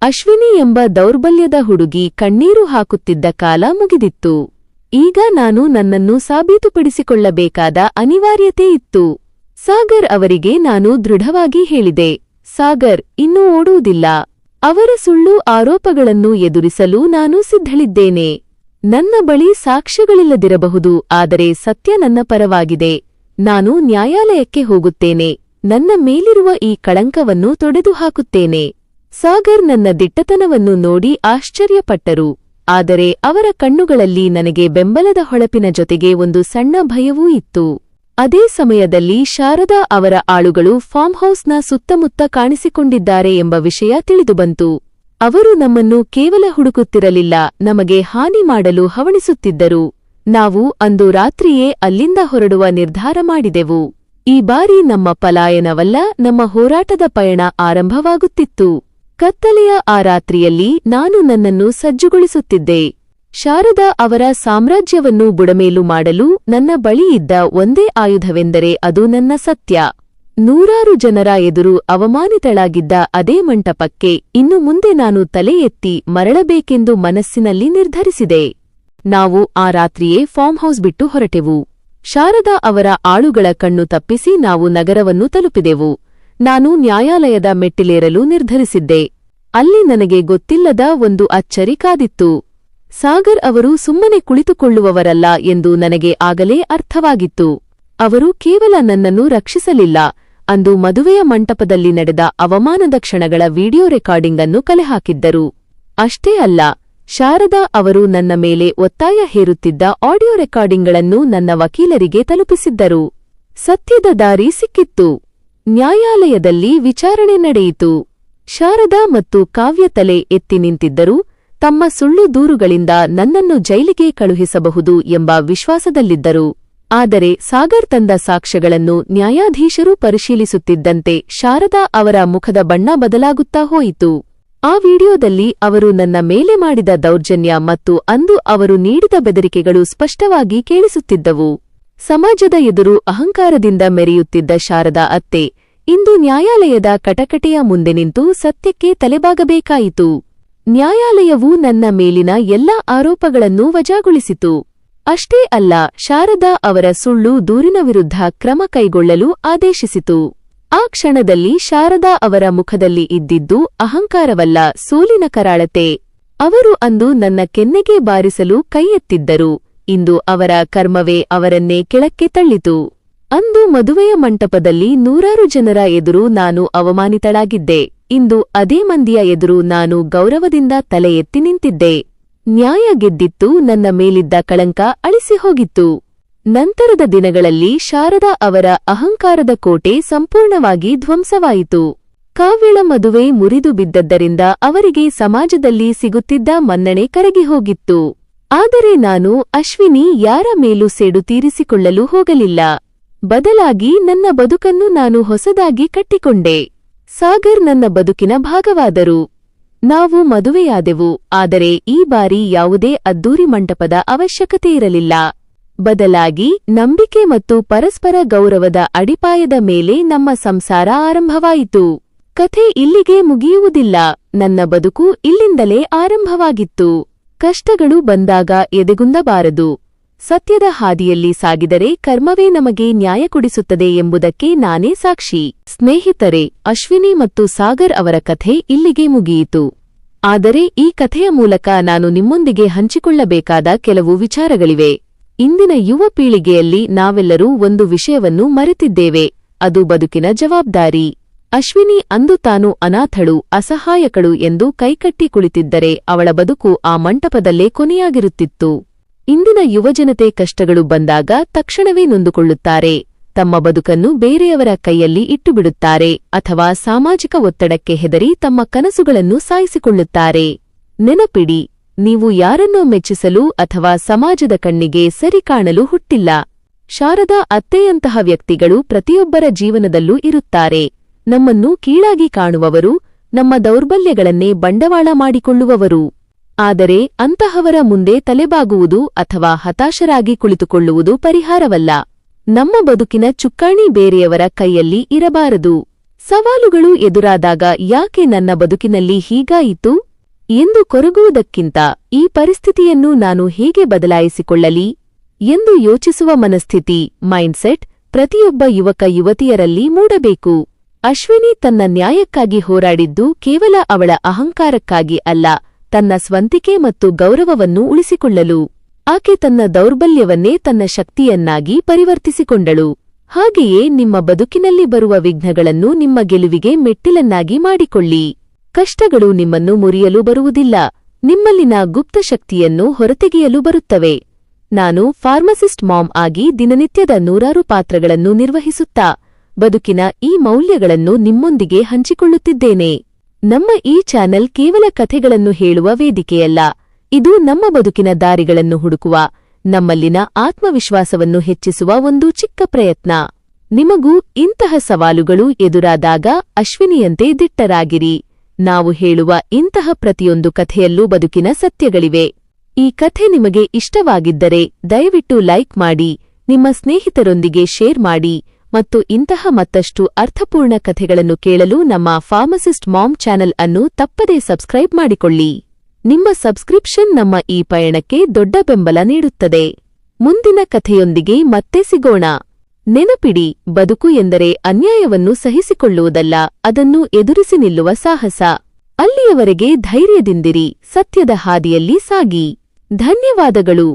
ಅಶ್ವಿನಿ ಎಂಬ ದೌರ್ಬಲ್ಯದ ಹುಡುಗಿ ಕಣ್ಣೀರು ಹಾಕುತ್ತಿದ್ದ ಕಾಲ ಮುಗಿದಿತ್ತು. ಈಗ ನಾನು ನನ್ನನ್ನು ಸಾಬೀತುಪಡಿಸಿಕೊಳ್ಳಬೇಕಾದ ಅನಿವಾರ್ಯತೆ ಇತ್ತು. ಸಾಗರ್ ಅವರಿಗೆ ನಾನು ದೃಢವಾಗಿ ಹೇಳಿದೆ, ಸಾಗರ್, ಇನ್ನೂ ಓಡುವುದಿಲ್ಲ. ಅವರ ಸುಳ್ಳು ಆರೋಪಗಳನ್ನು ಎದುರಿಸಲು ನಾನು ಸಿದ್ಧಳಿದ್ದೇನೆ. ನನ್ನ ಬಳಿ ಸಾಕ್ಷ್ಯಗಳಿಲ್ಲದಿರಬಹುದು, ಆದರೆ ಸತ್ಯ ನನ್ನ ಪರವಾಗಿದೆ. ನಾನು ನ್ಯಾಯಾಲಯಕ್ಕೆ ಹೋಗುತ್ತೇನೆ. ನನ್ನ ಮೇಲಿರುವ ಈ ಕಳಂಕವನ್ನು ತೊಡೆದುಹಾಕುತ್ತೇನೆ. ಸಾಗರ್ ನನ್ನ ದಿಟ್ಟತನವನ್ನು ನೋಡಿ ಆಶ್ಚರ್ಯಪಟ್ಟರು. ಆದರೆ ಅವರ ಕಣ್ಣುಗಳಲ್ಲಿ ನನಗೆ ಬೆಂಬಲದ ಹೊಳಪಿನ ಜೊತೆಗೆ ಒಂದು ಸಣ್ಣ ಭಯವೂ ಇತ್ತು. ಅದೇ ಸಮಯದಲ್ಲಿ ಶಾರದಾ ಅವರ ಆಳುಗಳು ಫಾರ್ಮ್ ಹೌಸ್ನ ಸುತ್ತಮುತ್ತ ಕಾಣಿಸಿಕೊಂಡಿದ್ದಾರೆ ಎಂಬ ವಿಷಯ ತಿಳಿದುಬಂತು. ಅವರು ನಮ್ಮನ್ನು ಕೇವಲ ಹುಡುಕುತ್ತಿರಲಿಲ್ಲ, ನಮಗೆ ಹಾನಿ ಮಾಡಲು ಹವಣಿಸುತ್ತಿದ್ದರು. ನಾವು ಅಂದು ರಾತ್ರಿಯೇ ಅಲ್ಲಿಂದ ಹೊರಡುವ ನಿರ್ಧಾರ ಮಾಡಿದೆವು. ಈ ಬಾರಿ ನಮ್ಮ ಪಲಾಯನವಲ್ಲ, ನಮ್ಮ ಹೋರಾಟದ ಪಯಣ ಆರಂಭವಾಗುತ್ತಿತ್ತು. ಕತ್ತಲೆಯ ಆ ರಾತ್ರಿಯಲ್ಲಿ ನಾನು ನನ್ನನ್ನು ಸಜ್ಜುಗೊಳಿಸುತ್ತಿದ್ದೆ. ಶಾರದಾ ಅವರ ಸಾಮ್ರಾಜ್ಯವನ್ನು ಬುಡಮೇಲು ಮಾಡಲು ನನ್ನ ಬಳಿಯಿದ್ದ ಒಂದೇ ಆಯುಧವೆಂದರೆ ಅದು ನನ್ನ ಸತ್ಯ. ನೂರಾರು ಜನರ ಎದುರು ಅವಮಾನಿತಳಾಗಿದ್ದ ಅದೇ ಮಂಟಪಕ್ಕೆ ಇನ್ನು ಮುಂದೆ ನಾನು ತಲೆ ಎತ್ತಿ ಮರಳಬೇಕೆಂದು ಮನಸ್ಸಿನಲ್ಲಿ ನಿರ್ಧರಿಸಿದೆ. ನಾವು ಆ ರಾತ್ರಿಯೇ ಫಾರ್ಮ್ ಹೌಸ್ ಬಿಟ್ಟು ಹೊರಟೆವು. ಶಾರದಾ ಅವರ ಆಳುಗಳ ಕಣ್ಣು ತಪ್ಪಿಸಿ ನಾವು ನಗರವನ್ನು ತಲುಪಿದೆವು. ನಾನು ನ್ಯಾಯಾಲಯದ ಮೆಟ್ಟಿಲೇರಲು ನಿರ್ಧರಿಸಿದ್ದೆ. ಅಲ್ಲಿ ನನಗೆ ಗೊತ್ತಿಲ್ಲದ ಒಂದು ಅಚ್ಚರಿ ಕಾದಿತ್ತು. ಸಾಗರ್ ಅವರು ಸುಮ್ಮನೆ ಕುಳಿತುಕೊಳ್ಳುವವರಲ್ಲ ಎಂದು ನನಗೆ ಆಗಲೇ ಅರ್ಥವಾಗಿತ್ತು. ಅವರು ಕೇವಲ ನನ್ನನ್ನು ರಕ್ಷಿಸಲಿಲ್ಲ, ಅಂದು ಮದುವೆಯ ಮಂಟಪದಲ್ಲಿ ನಡೆದ ಅವಮಾನದ ಕ್ಷಣಗಳ ವಿಡಿಯೋ ರೆಕಾರ್ಡಿಂಗ್ ಅನ್ನು ಕಲೆಹಾಕಿದ್ದರು. ಅಷ್ಟೇ ಅಲ್ಲ, ಶಾರದಾ ಅವರು ನನ್ನ ಮೇಲೆ ಒತ್ತಾಯ ಹೇರುತ್ತಿದ್ದ ಆಡಿಯೋ ರೆಕಾರ್ಡಿಂಗ್ಗಳನ್ನು ನನ್ನ ವಕೀಲರಿಗೆ ತಲುಪಿಸಿದ್ದರು. ಸತ್ಯದ ದಾರಿ ಸಿಕ್ಕಿತ್ತು. ನ್ಯಾಯಾಲಯದಲ್ಲಿ ವಿಚಾರಣೆ ನಡೆಯಿತು. ಶಾರದಾ ಮತ್ತು ಕಾವ್ಯ ತಲೆ ಎತ್ತಿ ನಿಂತಿದ್ದರು. ತಮ್ಮ ಸುಳ್ಳು ದೂರುಗಳಿಂದ ನನ್ನನ್ನು ಜೈಲಿಗೆ ಕಳುಹಿಸಬಹುದು ಎಂಬ ವಿಶ್ವಾಸದಲ್ಲಿದ್ದರು. ಆದರೆ ಸಾಗರ್ ತಂದ ಸಾಕ್ಷ್ಯಗಳನ್ನು ನ್ಯಾಯಾಧೀಶರು ಪರಿಶೀಲಿಸುತ್ತಿದ್ದಂತೆ ಶಾರದಾ ಅವರ ಮುಖದ ಬಣ್ಣ ಬದಲಾಗುತ್ತಾ ಹೋಯಿತು. ಆ ವಿಡಿಯೋದಲ್ಲಿ ಅವರು ನನ್ನ ಮೇಲೆ ಮಾಡಿದ ದೌರ್ಜನ್ಯ ಮತ್ತು ಅಂದು ಅವರು ನೀಡಿದ ಬೆದರಿಕೆಗಳು ಸ್ಪಷ್ಟವಾಗಿ ಕೇಳಿಸುತ್ತಿದ್ದವು. ಸಮಾಜದ ಎದುರು ಅಹಂಕಾರದಿಂದ ಮೆರೆಯುತ್ತಿದ್ದ ಶಾರದಾ ಅತ್ತೆ ಇಂದು ನ್ಯಾಯಾಲಯದ ಕಟಕಟೆಯ ಮುಂದೆ ನಿಂತು ಸತ್ಯಕ್ಕೆ ತಲೆಬಾಗಬೇಕಾಯಿತು. ನ್ಯಾಯಾಲಯವು ನನ್ನ ಮೇಲಿನ ಎಲ್ಲಾ ಆರೋಪಗಳನ್ನು ವಜಾಗೊಳಿಸಿತು. ಅಷ್ಟೇ ಅಲ್ಲ, ಶಾರದಾ ಅವರ ಸುಳ್ಳು ದೂರಿನ ವಿರುದ್ಧ ಕ್ರಮ ಕೈಗೊಳ್ಳಲು ಆದೇಶಿಸಿತು. ಆ ಕ್ಷಣದಲ್ಲಿ ಶಾರದಾ ಅವರ ಮುಖದಲ್ಲಿ ಇದ್ದಿದ್ದು ಅಹಂಕಾರವಲ್ಲ, ಸೋಲಿನ ಕರಾಳತೆ. ಅವರು ಅಂದು ನನ್ನ ಕೆನ್ನೆಗೆ ಬಾರಿಸಲು ಕೈಯೆತ್ತಿದ್ದರು. ಇಂದು ಅವರ ಕರ್ಮವೇ ಅವರನ್ನೇ ಕೆಳಕ್ಕೆ ತಳ್ಳಿತು. ಅಂದು ಮದುವೆಯ ಮಂಟಪದಲ್ಲಿ ನೂರಾರು ಜನರ ಎದುರು ನಾನು ಅವಮಾನಿತಳಾಗಿದ್ದೆ. ಇಂದು ಅದೇ ಮಂದಿಯ ಎದುರು ನಾನು ಗೌರವದಿಂದ ತಲೆ ಎತ್ತಿ ನಿಂತಿದ್ದೆ. ನ್ಯಾಯ ಗೆದ್ದಿತ್ತು, ನನ್ನ ಮೇಲಿದ್ದ ಕಳಂಕ ಅಳಿಸಿಹೋಗಿತ್ತು. ನಂತರದ ದಿನಗಳಲ್ಲಿ ಶಾರದಾ ಅವರ ಅಹಂಕಾರದ ಕೋಟೆ ಸಂಪೂರ್ಣವಾಗಿ ಧ್ವಂಸವಾಯಿತು. ಕಾವ್ಯಳ ಮದುವೆ ಮುರಿದು ಬಿದ್ದದ್ದರಿಂದ ಅವರಿಗೆ ಸಮಾಜದಲ್ಲಿ ಸಿಗುತ್ತಿದ್ದ ಮನ್ನಣೆ ಕರಗಿಹೋಗಿತ್ತು. ಆದರೆ ನಾನು ಅಶ್ವಿನಿ ಯಾರ ಮೇಲೂ ಸೇಡು ತೀರಿಸಿಕೊಳ್ಳಲು ಹೋಗಲಿಲ್ಲ. ಬದಲಾಗಿ ನನ್ನ ಬದುಕನ್ನು ನಾನು ಹೊಸದಾಗಿ ಕಟ್ಟಿಕೊಂಡೆ. ಸಾಗರ್ ನನ್ನ ಬದುಕಿನ ಭಾಗವಾದರು. ನಾವು ಮದುವೆಯಾದೆವು, ಆದರೆ ಈ ಬಾರಿ ಯಾವುದೇ ಅದ್ದೂರಿ ಮಂಟಪದ ಅವಶ್ಯಕತೆಯಿರಲಿಲ್ಲ. ಬದಲಾಗಿ ನಂಬಿಕೆ ಮತ್ತು ಪರಸ್ಪರ ಗೌರವದ ಅಡಿಪಾಯದ ಮೇಲೆ ನಮ್ಮ ಸಂಸಾರ ಆರಂಭವಾಯಿತು. ಕಥೆ ಇಲ್ಲಿಗೆ ಮುಗಿಯುವುದಿಲ್ಲ. ನನ್ನ ಬದುಕು ಇಲ್ಲಿಂದಲೇ ಆರಂಭವಾಗಿತ್ತು. ಕಷ್ಟಗಳು ಬಂದಾಗ ಎದೆಗುಂದಬಾರದು. ಸತ್ಯದ ಹಾದಿಯಲ್ಲಿ ಸಾಗಿದರೆ ಕರ್ಮವೇ ನಮಗೆ ನ್ಯಾಯ ಕೊಡಿಸುತ್ತದೆ ಎಂಬುದಕ್ಕೆ ನಾನೇ ಸಾಕ್ಷಿ. ಸ್ನೇಹಿತರೆ, ಅಶ್ವಿನಿ ಮತ್ತು ಸಾಗರ್ ಅವರ ಕಥೆ ಇಲ್ಲಿಗೆ ಮುಗಿಯಿತು. ಆದರೆ ಈ ಕಥೆಯ ಮೂಲಕ ನಾನು ನಿಮ್ಮೊಂದಿಗೆ ಹಂಚಿಕೊಳ್ಳಬೇಕಾದ ಕೆಲವು ವಿಚಾರಗಳಿವೆ. ಇಂದಿನ ಯುವ ಪೀಳಿಗೆಯಲ್ಲಿ ನಾವೆಲ್ಲರೂ ಒಂದು ವಿಷಯವನ್ನು ಮರೆತಿದ್ದೇವೆ, ಅದು ಬದುಕಿನ ಜವಾಬ್ದಾರಿ. ಅಶ್ವಿನಿ ಅಂದು ತಾನು ಅನಾಥಳು, ಅಸಹಾಯಕಳು ಎಂದು ಕೈಕಟ್ಟಿ ಕುಳಿತಿದ್ದರೆ ಅವಳ ಬದುಕು ಆ ಮಂಟಪದಲ್ಲೇ ಕೊನೆಯಾಗಿರುತ್ತಿತ್ತು. ಇಂದಿನ ಯುವಜನತೆ ಕಷ್ಟಗಳು ಬಂದಾಗ ತಕ್ಷಣವೇ ನೊಂದುಕೊಳ್ಳುತ್ತಾರೆ. ತಮ್ಮ ಬದುಕನ್ನು ಬೇರೆಯವರ ಕೈಯಲ್ಲಿ ಇಟ್ಟುಬಿಡುತ್ತಾರೆ ಅಥವಾ ಸಾಮಾಜಿಕ ಒತ್ತಡಕ್ಕೆ ಹೆದರಿ ತಮ್ಮ ಕನಸುಗಳನ್ನು ಸಾಯಿಸಿಕೊಳ್ಳುತ್ತಾರೆ. ನೆನಪಿಡಿ, ನೀವು ಯಾರನ್ನೋ ಮೆಚ್ಚಿಸಲು ಅಥವಾ ಸಮಾಜದ ಕಣ್ಣಿಗೆ ಸರಿ ಕಾಣಲು ಹುಟ್ಟಿಲ್ಲ. ಶಾರದಾ ಅತ್ತೆಯಂತಹ ವ್ಯಕ್ತಿಗಳು ಪ್ರತಿಯೊಬ್ಬರ ಜೀವನದಲ್ಲೂ ಇರುತ್ತಾರೆ. ನಮ್ಮನ್ನು ಕೀಳಾಗಿ ಕಾಣುವವರು, ನಮ್ಮ ದೌರ್ಬಲ್ಯಗಳನ್ನೇ ಬಂಡವಾಳ ಮಾಡಿಕೊಳ್ಳುವವರು. ಆದರೆ ಅಂತಹವರ ಮುಂದೆ ತಲೆಬಾಗುವುದು ಅಥವಾ ಹತಾಶರಾಗಿ ಕುಳಿತುಕೊಳ್ಳುವುದು ಪರಿಹಾರವಲ್ಲ. ನಮ್ಮ ಬದುಕಿನ ಚುಕ್ಕಾಣಿ ಬೇರೆಯವರ ಕೈಯಲ್ಲಿ ಇರಬಾರದು. ಸವಾಲುಗಳು ಎದುರಾದಾಗ ಯಾಕೆ ನನ್ನ ಬದುಕಿನಲ್ಲಿ ಹೀಗಾಯಿತು ಎಂದು ಕೊರಗುವುದಕ್ಕಿಂತ ಈ ಪರಿಸ್ಥಿತಿಯನ್ನು ನಾನು ಹೇಗೆ ಬದಲಾಯಿಸಿಕೊಳ್ಳಲಿ ಎಂದು ಯೋಚಿಸುವ ಮನಸ್ಥಿತಿ, ಮೈಂಡ್ಸೆಟ್ ಪ್ರತಿಯೊಬ್ಬ ಯುವಕ ಯುವತಿಯರಲ್ಲಿ ಮೂಡಬೇಕು. ಅಶ್ವಿನಿ ತನ್ನ ನ್ಯಾಯಕ್ಕಾಗಿ ಹೋರಾಡಿದ್ದು ಕೇವಲ ಅವಳ ಅಹಂಕಾರಕ್ಕಾಗಿ ಅಲ್ಲ, ತನ್ನ ಸ್ವಂತಿಕೆ ಮತ್ತು ಗೌರವವನ್ನು ಉಳಿಸಿಕೊಳ್ಳಲು. ಆಕೆ ತನ್ನ ದೌರ್ಬಲ್ಯವನ್ನೇ ತನ್ನ ಶಕ್ತಿಯನ್ನಾಗಿ ಪರಿವರ್ತಿಸಿಕೊಂಡಳು. ಹಾಗೆಯೇ ನಿಮ್ಮ ಬದುಕಿನಲ್ಲಿ ಬರುವ ವಿಘ್ನಗಳನ್ನು ನಿಮ್ಮ ಗೆಲುವಿಗೆ ಮೆಟ್ಟಿಲನ್ನಾಗಿ ಮಾಡಿಕೊಳ್ಳಿ. ಕಷ್ಟಗಳು ನಿಮ್ಮನ್ನು ಮುರಿಯಲು ಬರುವುದಿಲ್ಲ, ನಿಮ್ಮಲ್ಲಿನ ಗುಪ್ತ ಶಕ್ತಿಯನ್ನು ಹೊರತೆಗೆಯಲು ಬರುತ್ತವೆ. ನಾನು ಫಾರ್ಮಸಿಸ್ಟ್ ಮಾಮ್ ಆಗಿ ದಿನನಿತ್ಯದ 100 ಪಾತ್ರಗಳನ್ನು ನಿರ್ವಹಿಸುತ್ತಾ ಬದುಕಿನ ಈ ಮೌಲ್ಯಗಳನ್ನು ನಿಮ್ಮೊಂದಿಗೆ ಹಂಚಿಕೊಳ್ಳುತ್ತಿದ್ದೇನೆ. ನಮ್ಮ ಈ ಚಾನೆಲ್ ಕೇವಲ ಕಥೆಗಳನ್ನು ಹೇಳುವ ವೇದಿಕೆಯಲ್ಲ, ಇದು ನಮ್ಮ ಬದುಕಿನ ದಾರಿಗಳನ್ನು ಹುಡುಕುವ, ನಮ್ಮಲ್ಲಿನ ಆತ್ಮವಿಶ್ವಾಸವನ್ನು ಹೆಚ್ಚಿಸುವ ಒಂದು ಚಿಕ್ಕ ಪ್ರಯತ್ನ. ನಿಮಗೂ ಇಂತಹ ಸವಾಲುಗಳು ಎದುರಾದಾಗ ಅಶ್ವಿನಿಯಂತೆ ದಿಟ್ಟರಾಗಿರಿ. ನಾವು ಹೇಳುವ ಇಂತಹ ಪ್ರತಿಯೊಂದು ಕಥೆಯಲ್ಲೂ ಬದುಕಿನ ಸತ್ಯಗಳಿವೆ. ಈ ಕಥೆ ನಿಮಗೆ ಇಷ್ಟವಾಗಿದ್ದರೆ ದಯವಿಟ್ಟು ಲೈಕ್ ಮಾಡಿ, ನಿಮ್ಮ ಸ್ನೇಹಿತರೊಂದಿಗೆ ಶೇರ್ ಮಾಡಿ ಮತ್ತು ಇಂತಹ ಮತ್ತಷ್ಟು ಅರ್ಥಪೂರ್ಣ ಕಥೆಗಳನ್ನು ಕೇಳಲು ನಮ್ಮ ಫಾರ್ಮಸಿಸ್ಟ್ ಮಾಮ್ ಚಾನೆಲ್ ಅನ್ನು ತಪ್ಪದೇ ಸಬ್ಸ್ಕ್ರೈಬ್ ಮಾಡಿಕೊಳ್ಳಿ. ನಿಮ್ಮ ಸಬ್ಸ್ಕ್ರಿಪ್ಷನ್ ನಮ್ಮ ಈ ಪಯಣಕ್ಕೆ ದೊಡ್ಡ ಬೆಂಬಲ ನೀಡುತ್ತದೆ. ಮುಂದಿನ ಕಥೆಯೊಂದಿಗೆ ಮತ್ತೆ ಸಿಗೋಣ. ನೆನಪಿಡಿ, ಬದುಕು ಎಂದರೆ ಅನ್ಯಾಯವನ್ನು ಸಹಿಸಿಕೊಳ್ಳುವುದಲ್ಲ, ಅದನ್ನು ಎದುರಿಸಿ ನಿಲ್ಲುವ ಸಾಹಸ. ಅಲ್ಲಿಯವರೆಗೆ ಧೈರ್ಯದಿಂದಿರಿ, ಸತ್ಯದ ಹಾದಿಯಲ್ಲಿ ಸಾಗಿ. ಧನ್ಯವಾದಗಳು.